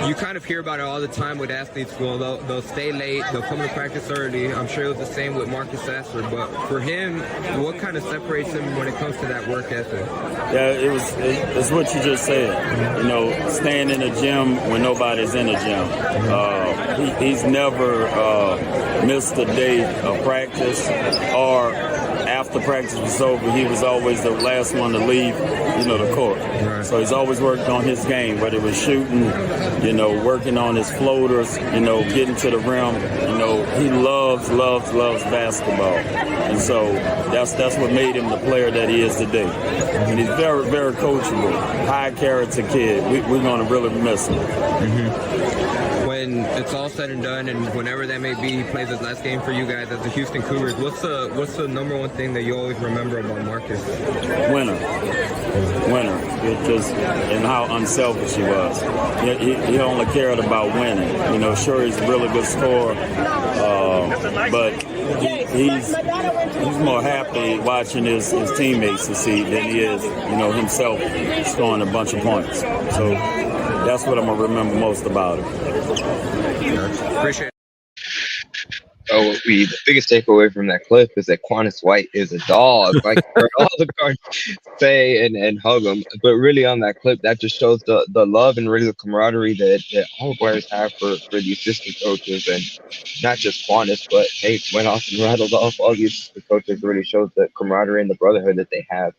You kind of hear about it all the time with athletes. Well, they'll stay late, they'll come to practice early. I'm sure it was the same with Marcus Sasser, but for him, what kind of separates him when it comes to that work ethic? Yeah, it's what you just said. You know, staying in the gym when nobody's in the gym. He's never missed a day of practice, or after practice was over, he was always the last one to leave, you know, the court. Right. So he's always worked on his game, whether it was shooting, you know, working on his floaters, you know, getting to the rim. You know, he loves basketball. And so that's what made him the player that he is today. And he's very, very coachable, high character kid. We're going to really miss him. When it's all said and done, and whenever that may be, he plays his last game for you guys as the Houston Cougars. What's the number one thing that you always remember about Marcus? Winner. It just, and how unselfish he was. He only cared about winning. You know, sure, he's a really good scorer, but he's more happy watching his teammates succeed than he is, you know, himself scoring a bunch of points. So that's what I'm gonna remember most about him. Appreciate it. So the biggest takeaway from that clip is that Quantis White is a dog. Like all the guards say and hug him. But really on that clip, that just shows the love and really the camaraderie that all players have for the assistant coaches, and not just Quantis, but hey, went off and rattled off all the assistant coaches. Really shows the camaraderie and the brotherhood that they have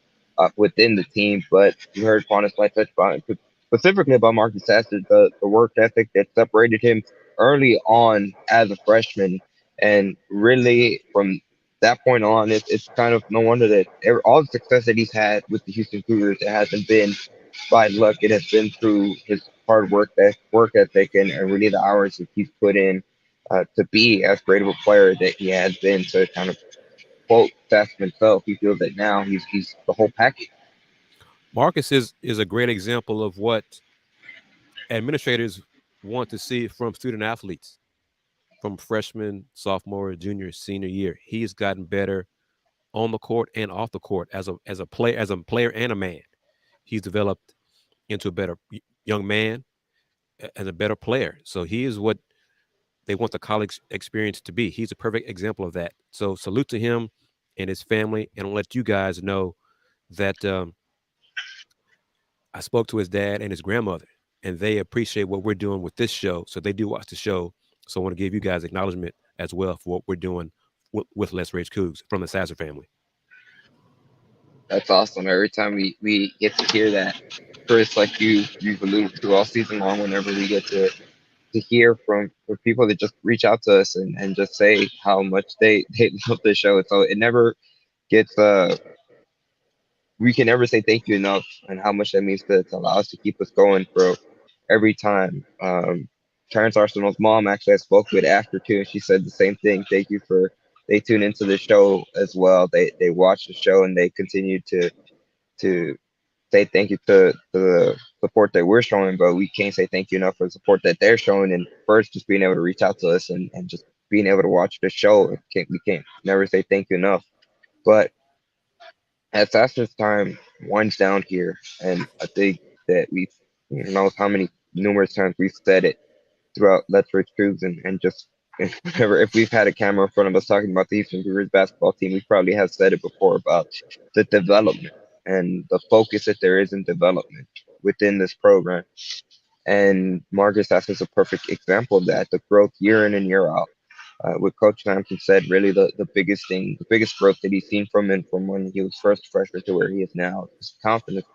within the team. But you heard Quantis White touch about it, specifically about Marcus Sasser, the work ethic that separated him early on as a freshman. And really, from that point on, it's kind of no wonder that all the success that he's had with the Houston Cougars, it hasn't been by luck. It has been through his hard work ethic, and really the hours that he's put in to be as great of a player that he has been. To kind of quote Sasser himself, he feels that now he's the whole package. Marcus is a great example of what administrators want to see from student athletes from freshman, sophomore, junior, senior year. He's gotten better on the court and off the court as a player and a man. He's developed into a better young man and a better player. So he is what they want the college experience to be. He's a perfect example of that. So salute to him and his family, and I'll let you guys know that I spoke to his dad and his grandmother, and they appreciate what we're doing with this show. So they do watch the show. So I want to give you guys acknowledgement as well for what we're doing with Let's Rage Coogs from the Sasser family. That's awesome. Every time we get to hear that, Chris, like you've alluded to all season long, whenever we get to hear from people that just reach out to us and just say how much they love the show. So it never gets we can never say thank you enough, and how much that means to allow us to keep us going for every time. Terrence Arsenal's mom actually I spoke with after too, and she said the same thing. Thank you for they tune into the show as well. They watch the show and they continue to say thank you to the support that we're showing, but we can't say thank you enough for the support that they're showing. And first, just being able to reach out to us and just being able to watch the show. We can't never say thank you enough. But as Sasser's time winds down here, and I think that we, how many numerous times we've said it throughout Let's Rich Coogs and just whenever if we've had a camera in front of us talking about the Eastern Cougars basketball team, we probably have said it before about the development and the focus that there is in development within this program. And Marcus Sasser is a perfect example of that. The growth year in and year out. What Coach Lampton said, really the biggest thing, the biggest growth that he's seen from him from when he was first freshman to where he is now. Just confidence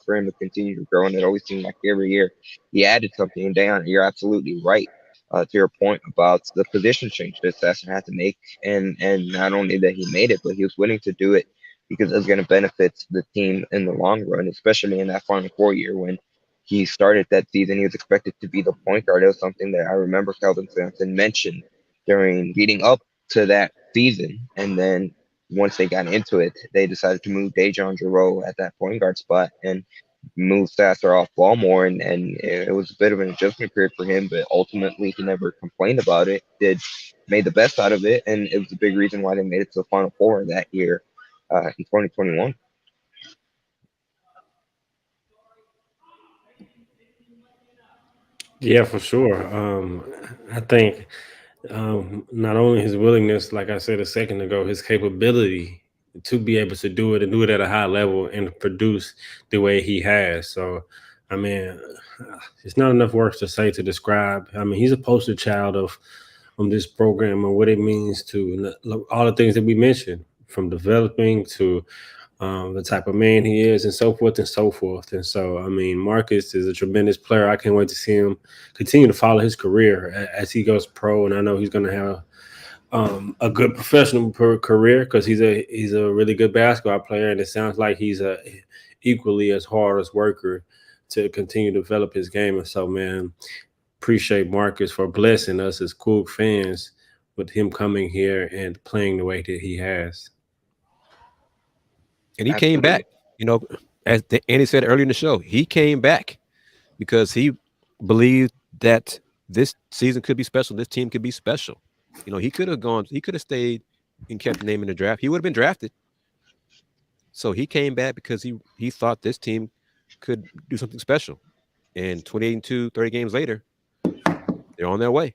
for him to continue to grow. And it always seemed like every year he added something. And Dayon, you're absolutely right. To your point about the position change that Sasser had to make, and not only that he made it, but he was willing to do it because it was going to benefit the team in the long run, especially in that Final Four year when he started that season. He was expected to be the point guard. It was something that I remember Kelvin Sampson mentioned during leading up to that season, and then once they got into it, they decided to move Dejon Giroux at that point guard spot and move Sasser off ball more, and it was a bit of an adjustment period for him, but ultimately he never complained about it, made the best out of it, and it was a big reason why they made it to the Final Four that year in 2021. Yeah, for sure. I think not only his willingness, like I said a second ago, his capability to be able to do it and do it at a high level and produce the way he has. So, I mean, it's not enough words to say to describe. I mean, he's a poster child of this program and what it means to all the things that we mentioned, from developing to the type of man he is, and so forth and so forth. And so, I mean, Marcus is a tremendous player. I can't wait to see him continue to follow his career as he goes pro. And I know he's going to have a good professional career because he's a really good basketball player. And it sounds like he's a equally as hard as worker to continue to develop his game. And so, man, appreciate Marcus for blessing us as Coug fans with him coming here and playing the way that he has. And he came back, as Andy said earlier in the show, he came back because he believed that this season could be special. This team could be special. He could have stayed and kept the name in the draft. He would have been drafted. So he came back because he thought this team could do something special. And 28-2, 30 games later, they're on their way.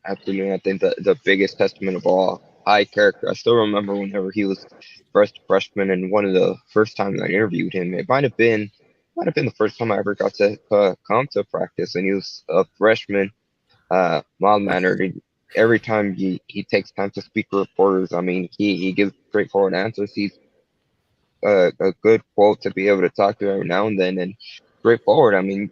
Absolutely. I think the biggest testament of all, high character. I still remember whenever he was first freshman, and one of the first times I interviewed him, it might have been the first time I ever got to come to practice, and he was a freshman, mild mannered. Every time he takes time to speak to reporters, I mean, he gives straightforward answers. He's a good quote to be able to talk to every now and then, and straightforward. I mean,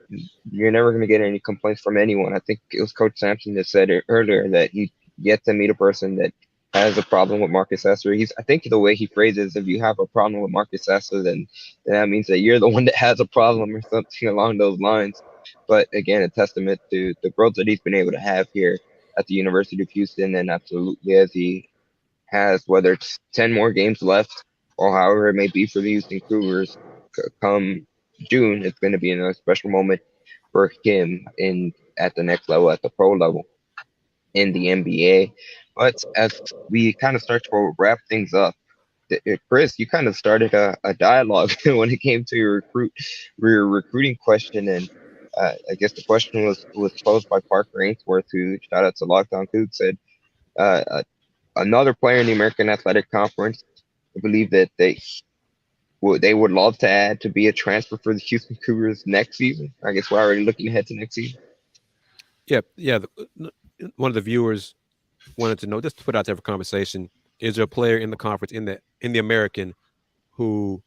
you're never going to get any complaints from anyone. I think it was Coach Sampson that said it earlier that he yet to meet a person that has a problem with Marcus Sasser. I think the way he phrases, if you have a problem with Marcus Sasser, then that means that you're the one that has a problem or something along those lines. But again, a testament to the growth that he's been able to have here at the University of Houston, and absolutely as he has, whether it's 10 more games left or however it may be for the Houston Cougars come June, it's going to be another special moment for him in at the next level, at the pro level in the NBA. But as we kind of start to wrap things up, Kris, you kind of started a dialogue when it came to your recruiting question, and I guess the question was posed by Parker Ainsworth, who, shout out to Lockdown Coug, said another player in the American Athletic Conference. I believe that they would love to add to be a transfer for the Houston Cougars next season. I guess we're already looking ahead to next season. Yeah. One of the viewers wanted to know, just to put out there for conversation, is there a player in the conference in the American who,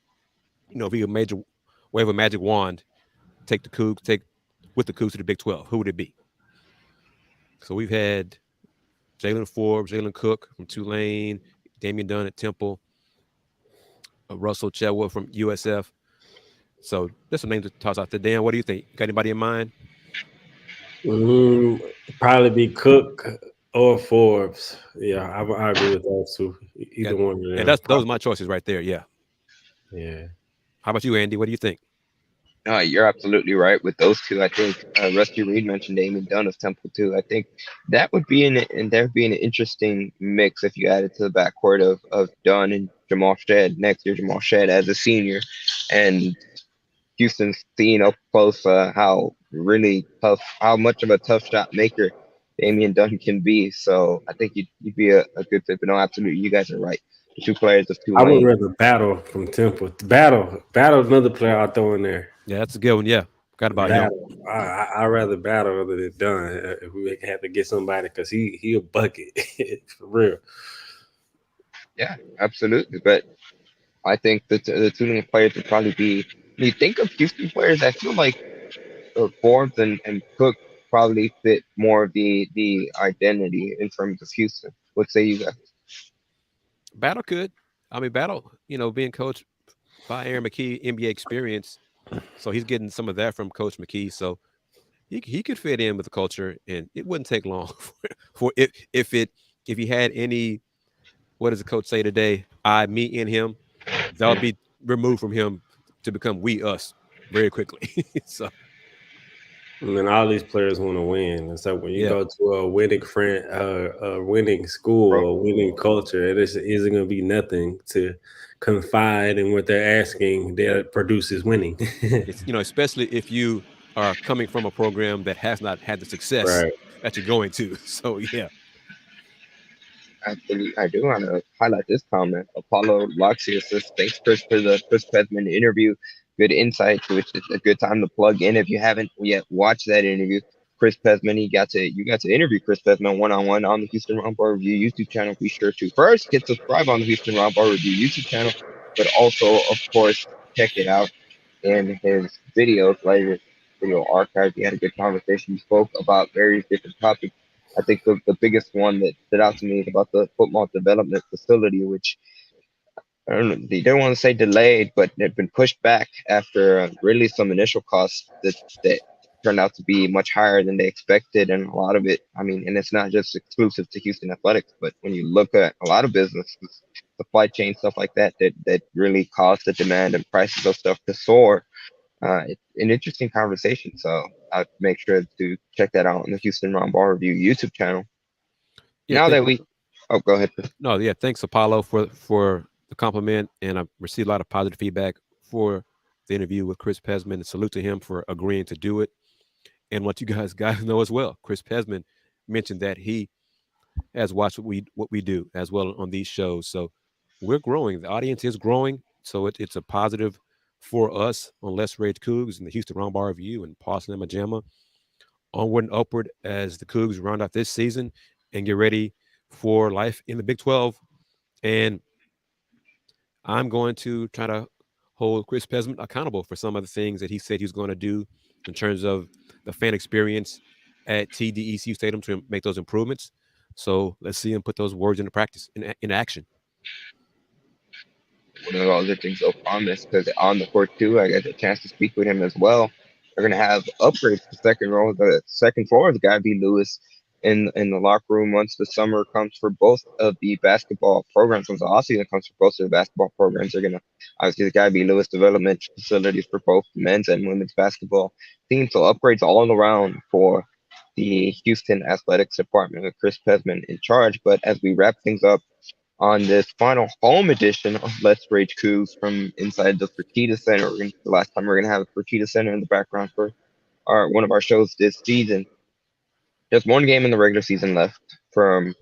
if he wave a magic wand, take with the Cougs to the Big 12, who would it be? So we've had Jalen Forbes, Jalen Cook from Tulane, Damian Dunn at Temple, Russell Chadwell from USF. So there's some names to toss out there. Dan, what do you think? Got anybody in mind? Probably be Cook or Forbes. Yeah, I agree with those two. Either one of them. And those are my choices right there. Yeah. Yeah. How about you, Andy? What do you think? You're absolutely right with those two. I think Rusty Reed mentioned Damian Dunn of Temple too. I think that would be there'd be an interesting mix if you added to the backcourt of Dunn and Jamal Shedd next year. Jamal Shedd as a senior, and Houston's seeing up close how much of a tough shot maker Damian Dunn can be. So I think you'd be a good fit. But no, absolutely, you guys are right. The two players of Tulane. I would rather Battle from Temple. Battle another player I'll throw in there. Yeah, that's a good one. Yeah, forgot about him. I'd rather Battle other than Dunn if we have to get somebody, because he a bucket for real. Yeah, absolutely. But I think that the Tulane players would probably be. When you think of Houston players, I feel like Forbes and Cook probably fit more of the identity in terms of Houston. What say you guys? Battle could. I mean, Battle, being coached by Aaron McKee, NBA experience. So he's getting some of that from Coach McKee. So he could fit in with the culture, and it wouldn't take long for if he had any, what does the coach say today? Me, in him, that would be removed from him to become we, us very quickly. So. And then all these players want to win, and so when you go to a winning a winning school, a winning culture, it isn't going to be nothing to confide in what they're asking that produces winning. Especially if you are coming from a program that has not had the success that you're going to. So yeah. Actually, I do want to highlight this comment. Apollo Loxia says, "Thanks, Kris, for the Chris Pedman interview. Good insights, which is a good time to plug in if you haven't yet watched that interview. Chris Pedman, you got to interview Chris Pedman one-on-one on the Houston Roundball Review YouTube channel. Be sure to first hit subscribe on the Houston Roundball Review YouTube channel, but also, of course, check it out in his videos later, video archive. We had a good conversation. We spoke about various different topics. I think the biggest one that stood out to me is about the football development facility, which I don't know, they don't want to say delayed, but they've been pushed back after really some initial costs that turned out to be much higher than they expected. And a lot of it, I mean, and it's not just exclusive to Houston athletics, but when you look at a lot of businesses, supply chain stuff like that really caused the demand and prices of stuff to soar. It's an interesting conversation. So I'll make sure to check that out on the Houston Roundball Review YouTube channel. Yeah, go ahead. No, yeah, thanks Apollo for the compliment, and I've received a lot of positive feedback for the interview with Chris Pedman, and salute to him for agreeing to do it. And what you guys know as well, Chris Pedman mentioned that he has watched what we do as well on these shows. So we're growing. The audience is growing. So it's a positive for us on Let's Rage Cougs and the Houston Roundball Review and Paulson and Majama. Onward and upward as the Cougs round out this season and get ready for life in the Big 12. And I'm going to try to hold Chris Pedman accountable for some of the things that he said he was going to do in terms of the fan experience at TDECU Stadium to make those improvements. So let's see him put those words into practice, in action. One of the other things they'll promise, because on the court too, I got a chance to speak with him as well. They're gonna have upgrades to second row. The second floor has got to be Lewis in the locker room once the summer comes for both of the basketball programs. Once the off season comes for both of the basketball programs, they're gonna obviously the guy be Lewis development facilities for both men's and women's basketball teams. So upgrades all around for the Houston Athletics Department with Chris Pesman in charge. But as we wrap things up on this final home edition of Let's Rage Cougs from inside the Fertitta Center. The last time we're gonna have the Fertitta Center in the background for one of our shows this season. Just one game in the regular season left from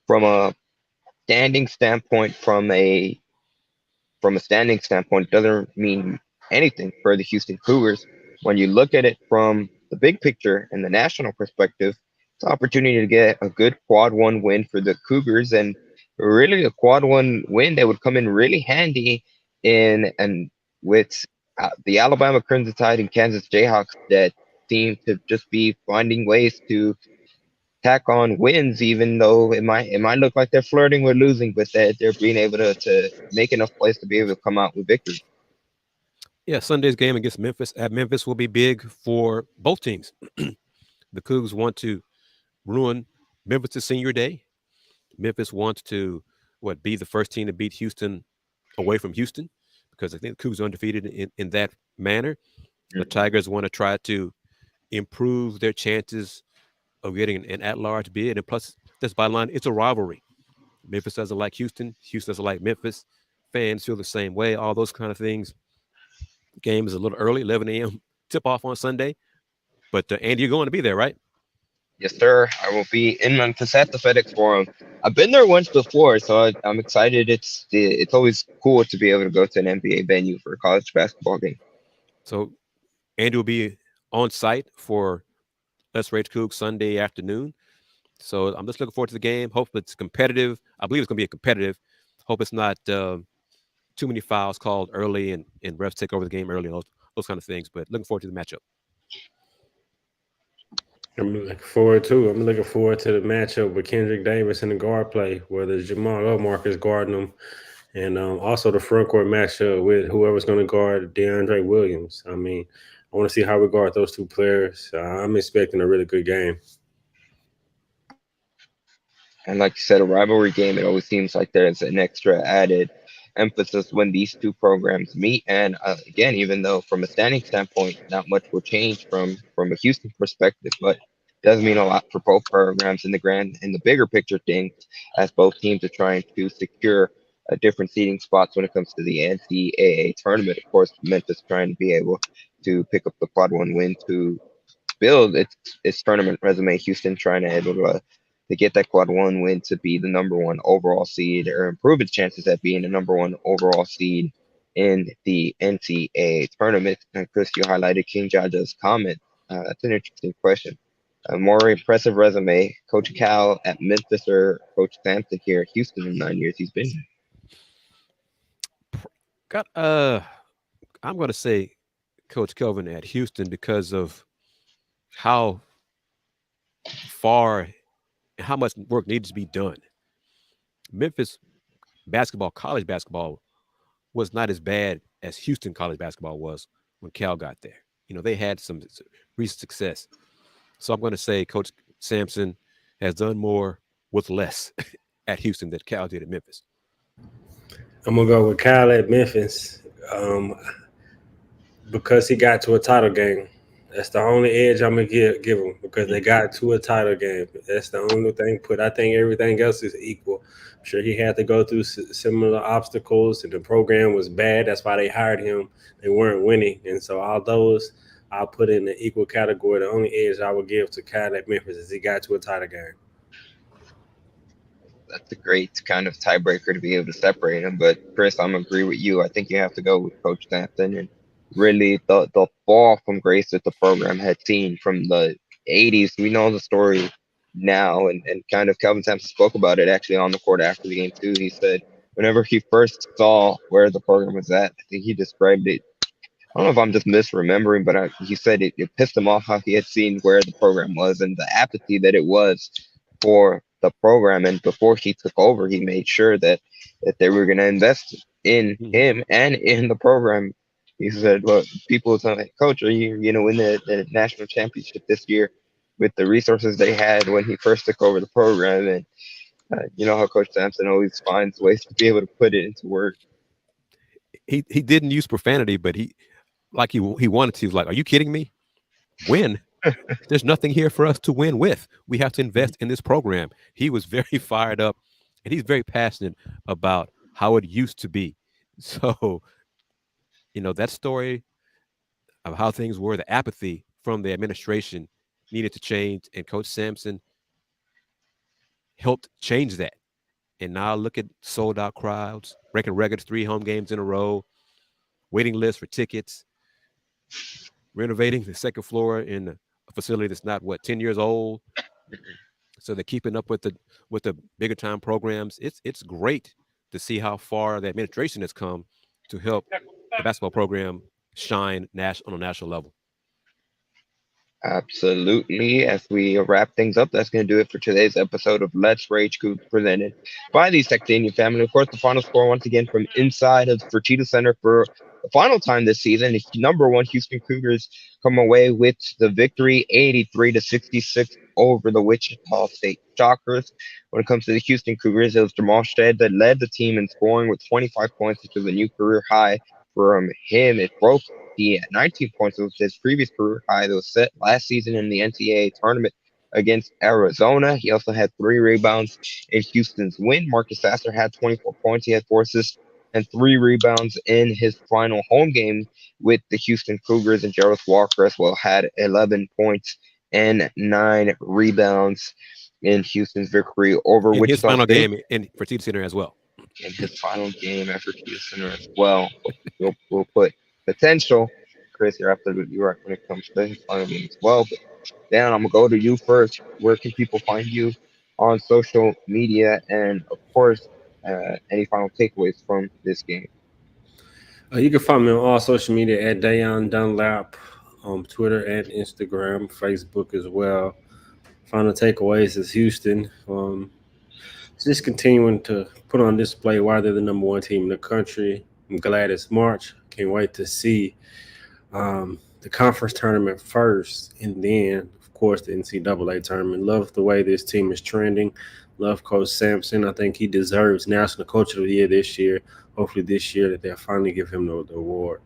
a standing standpoint, from a standing standpoint, doesn't mean anything for the Houston Cougars. When you look at it from the big picture and the national perspective, it's an opportunity to get a good quad one win for the Cougars, and really a quad one win that would come in really handy in and with the Alabama Crimson Tide and Kansas Jayhawks that seem to just be finding ways to tack on wins, even though it might look like they're flirting with losing, but that they're being able to make enough plays to be able to come out with victory. Yeah, Sunday's game against Memphis at Memphis will be big for both teams. The Cougs want to ruin Memphis' senior day. Memphis wants to be the first team to beat Houston away from Houston, because I think the Cougs are undefeated in that manner. Mm-hmm. The Tigers want to try to improve their chances of getting an at-large bid, and plus, this byline, it's a rivalry. Memphis doesn't like Houston. Houston doesn't like Memphis. Fans feel the same way. All those kind of things. The game is a little early, 11 a.m. tip-off on Sunday. But Andy, you're going to be there, right? Yes, sir. I will be in Memphis at the FedEx Forum. I've been there once before, so I'm excited. It's always cool to be able to go to an NBA venue for a college basketball game. So Andy will be on site for Let's Rage Cougs Sunday afternoon. So I'm just looking forward to the game. Hope it's competitive. I believe it's going to be a competitive. Hope it's not too many fouls called early and refs take over the game early and those kind of things. But looking forward to the matchup. I'm looking forward to the matchup with Kendrick Davis in the guard play, whether it's Jamal or Marcus guarding them, and also the front court matchup with whoever's going to guard DeAndre Williams. I mean, I want to see how we guard those two players. I'm expecting a really good game. And like you said, a rivalry game, it always seems like there's an extra added emphasis when these two programs meet. And again, even though from a standing standpoint, not much will change from a Houston perspective, but it does mean a lot for both programs in the bigger picture things, as both teams are trying to secure different seeding spots when it comes to the NCAA tournament. Of course, Memphis trying to be able to pick up the quad one win to build its tournament resume. Houston trying to able to get that quad one win to be the number one overall seed, or improve its chances at being the number one overall seed in the NCAA tournament. And Chris, you highlighted King Jaja's comment. That's an interesting question. A more impressive resume, Coach Cal at Memphis or Coach Sampson here at Houston in 9 years he's been here? I'm going to say Coach Kelvin at Houston because of how far and how much work needs to be done. Memphis basketball, college basketball, was not as bad as Houston college basketball was when Cal got there. You know, they had some recent success. So I'm going to say Coach Sampson has done more with less at Houston than Cal did at Memphis. I'm going to go with Cal at Memphis because he got to a title game. That's the only edge I'm going to give him, because they got to a title game. That's the only thing I think everything else is equal. I'm sure he had to go through similar obstacles, and the program was bad. That's why they hired him. They weren't winning. And so all those I'll put in the equal category. The only edge I would give to Cal at Memphis is he got to a title game. That's a great kind of tiebreaker to be able to separate them. But Chris, I'm agree with you. I think you have to go with Coach Sampson, and really the fall from grace that the program had seen from the 80s. We know the story now, and kind of Kelvin Sampson spoke about it actually on the court after the game too. He said whenever he first saw where the program was at, I think he described it, I don't know if I'm just misremembering, but he said it pissed him off how he had seen where the program was and the apathy that it was for the program. And before he took over, he made sure that they were going to invest in him and in the program. He said, "Look, people will tell me, Coach, are you going to win the national championship this year with the resources they had when he first took over the program?" And you know how Coach Sampson always finds ways to be able to put it into words. He didn't use profanity, but he wanted to. He was like, "Are you kidding me? Win? There's nothing here for us to win with. We have to invest in this program." He was very fired up, and he's very passionate about how it used to be. So, that story of how things were, the apathy from the administration needed to change, and Coach Sampson helped change that. And now look at sold out crowds, breaking records, 3 home games in a row, waiting lists for tickets, renovating the second floor in a facility that's not 10 years old. So they're keeping up with the bigger time programs. It's great to see how far the administration has come to help the basketball program shine on a national level. Absolutely. As we wrap things up, that's going to do it for today's episode of Let's Rage Coogs, presented by the Saxenian Family. Of course, the final score once again from inside of Fertitta Center for the final time this season. The number 1 Houston Cougars come away with the victory, 83-66 over the Wichita State Shockers. When it comes to the Houston Cougars, it was Jamal Shedd that led the team in scoring with 25 points, which was a new career high from him. It broke the 19 points. It was his previous career high that was set last season in the NCAA tournament against Arizona. He also had 3 rebounds in Houston's win. Marcus Sasser had 24 points. He had 4 assists and 3 rebounds in his final home game with the Houston Cougars. And Jarvis Walker as well had 11 points and 9 rebounds in Houston's victory over Wichita his final State. game in Fertitta Center as well. In his final game at Fertitta Center as well. We'll put potential. Chris, you're absolutely right when it comes to his final game as well. But Dan, I'm gonna go to you first. Where can people find you on social media, and of course, any final takeaways from this game? You can find me on all social media at Dayon Dunlap, on Twitter and Instagram, Facebook as well. Final takeaways is Houston. Just continuing to put on display why they're the number 1 team in the country. I'm glad it's March. Can't wait to see the conference tournament first, and then, of course, the NCAA tournament. Love the way this team is trending. Love Coach Sampson. I think he deserves National Coach of the Year this year. Hopefully this year that they'll finally give him the award.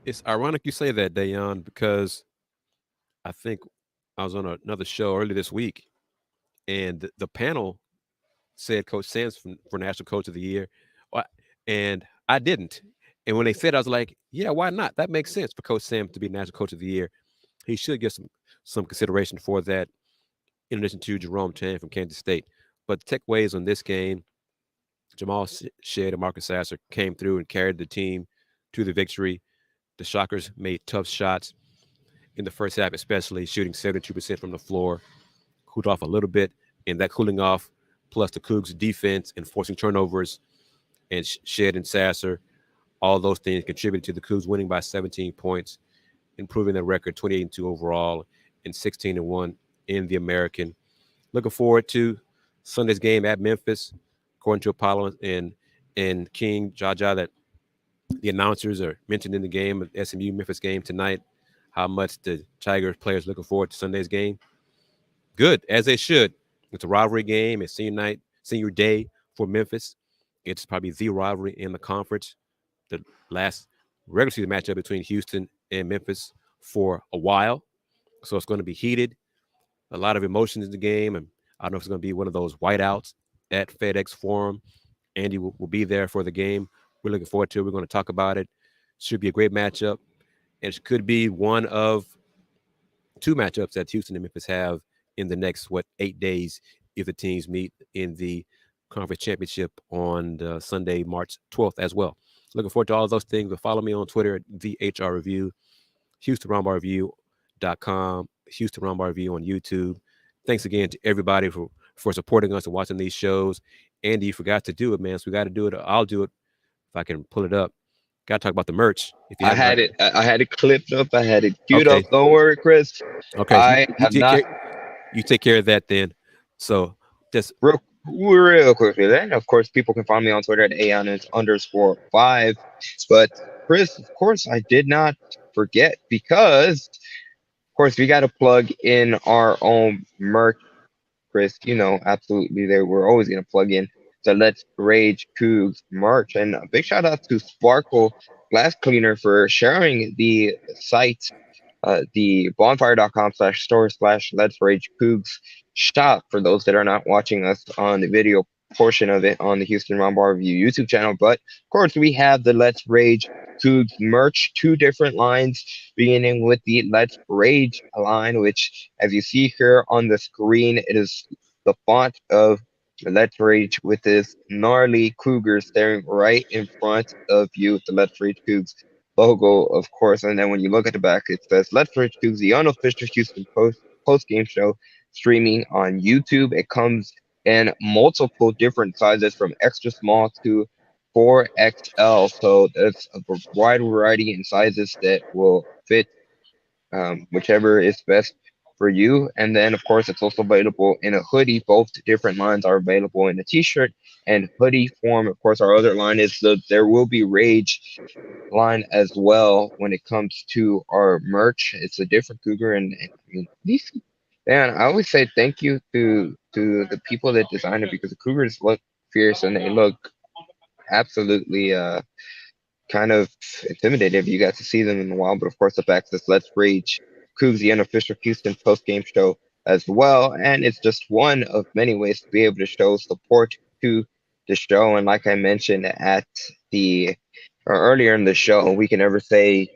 It's ironic you say that, Dayon, because I think I was on another show earlier this week, and the panel said Coach Sampson for National Coach of the Year, and I didn't. And when they said, I was like, yeah, why not? That makes sense for Coach Sam to be National Coach of the Year. He should get some consideration for that, in addition to Jerome Chan from Kansas State. But the takeaways on this game, Jamal Shedd and Marcus Sasser came through and carried the team to the victory. The Shockers made tough shots in the first half, especially shooting 72% from the floor. Cooled off a little bit, and that cooling off, plus the Cougs' defense and forcing turnovers, and Shedd and Sasser, all those things contributed to the Cougs winning by 17 points, improving their record 28-2 overall and 16-1 in the American. Looking forward to Sunday's game at Memphis. According to Apollo and King Jaja, that the announcers are mentioned in the game, the SMU Memphis game tonight, how much the Tigers players looking forward to Sunday's game. Good, as they should. It's a rivalry game. It's senior day for Memphis. It's probably the rivalry in the conference. The last regular season matchup between Houston and Memphis for a while. So it's going to be heated. A lot of emotions in the game. And I don't know if it's going to be one of those whiteouts at FedEx Forum. Andy will be there for the game. We're looking forward to it. We're going to talk about it. Should be a great matchup. And it could be one of 2 matchups that Houston and Memphis have in the next, 8 days if the teams meet in the conference championship on Sunday, March 12th as well. Looking forward to all of those things. But follow me on Twitter at the HR Review, HoustonRoundBallReview.com, Houston Roundball Review on YouTube. Thanks again to everybody for supporting us and watching these shows. Andy, you forgot to do it, man. So we got to do it. I'll do it if I can pull it up. Got to talk about the merch. If you I had it clipped up. I had it queued up. Don't worry, Chris. Okay. I have not. you take care of that then. So just Real quickly, then, of course, people can find me on Twitter at @aonis_5. But Kris, of course, I did not forget because, of course, we got to plug in our own merch, Kris. Absolutely, we're always going to plug in the Let's Rage Coogs merch. And a big shout out to Sparkle Glass Cleaner for sharing the site, the bonfire.com/store/Let's Rage Coogs shop for those that are not watching us on the video portion of it on the Houston Round Bar Review YouTube channel. But of course, we have the Let's Rage Coogs merch, 2 different lines, beginning with the Let's Rage line, which, as you see here on the screen, it is the font of Let's Rage with this gnarly cougar staring right in front of you, the Let's Rage Coogs logo, of course. And then when you look at the back, it says Let's Rage Coogs, the unofficial Houston post game show streaming on YouTube. It comes in multiple different sizes from extra small to 4XL. So there's a wide variety in sizes that will fit whichever is best for you. And then, of course, it's also available in a hoodie. Both different lines are available in a t-shirt and hoodie form. Of course, our other line is the There Will Be Rage line as well. When it comes to our merch, it's a different cougar. And I mean, man, I always say thank you to the people that designed it, because the cougars look fierce and they look absolutely kind of intimidating if you got to see them in the wild. But of course, the back says Let's Rage Coogs, the unofficial Houston post-game show as well. And it's just one of many ways to be able to show support to the show. And like I mentioned earlier in the show, we can never say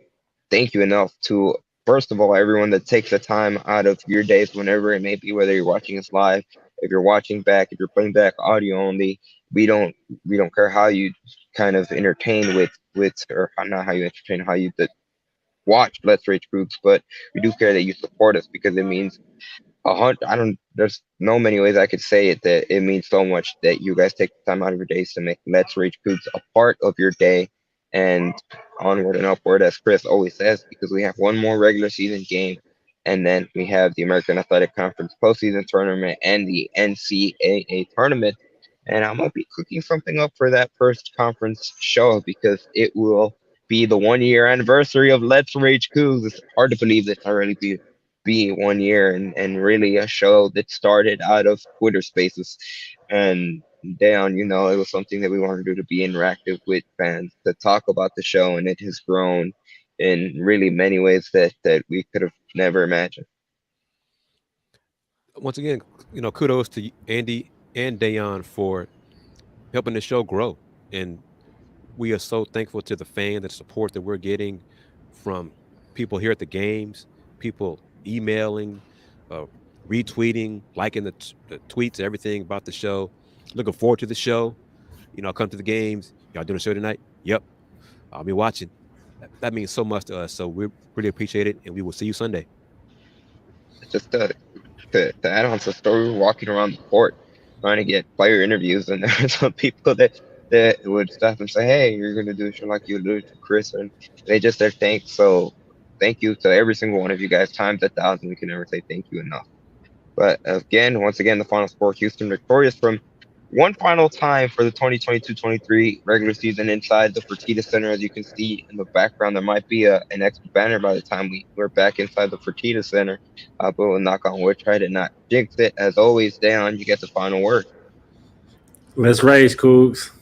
thank you enough to, first of all, everyone that takes the time out of your days, whenever it may be, whether you're watching us live, if you're watching back, if you're playing back audio only. We don't care how you kind of entertain or not how you entertain, how you watch Let's Rage Groups, but we do care that you support us, because it means there's no many ways I could say it, that it means so much that you guys take the time out of your days to make Let's Rage Groups a part of your day, and onward and upward, as Kris always says, because we have one more regular season game, and then we have the American Athletic Conference postseason tournament and the NCAA tournament. And I'm going to be cooking something up for that first conference show, because it will be the 1-year anniversary of Let's Rage Coogs. It's hard to believe that it's already be 1 year, and really a show that started out of Twitter Spaces. And down, it was something that we wanted to do, to be interactive with fans, to talk about the show, and it has grown in really many ways that we could have never imagined. Once again, kudos to Andy and Dayon for helping the show grow. And we are so thankful to the fans, the support that we're getting from people here at the games, people emailing, retweeting, liking the tweets, everything about the show. Looking forward to the show. I'll come to the games. Y'all doing a show tonight? Yep. I'll be watching. That means so much to us. So we really appreciate it, and we will see you Sunday. Just to add on to the story, we're walking around the court trying to get player interviews, and there are some people that would stop and say, "Hey, you're going to do a show like you do to Kris," and they just said thanks. So thank you to every single one of you guys, times 1,000. We can never say thank you enough. But once again, the final score: Houston victorious from one final time for the 2022-23 regular season inside the Fertitta Center. As you can see in the background, there might be an extra banner by the time we're back inside the Fertitta Center. But we'll knock on wood, try to not jinx it. As always, Dan, you get the final word. Let's Rage, Coogs.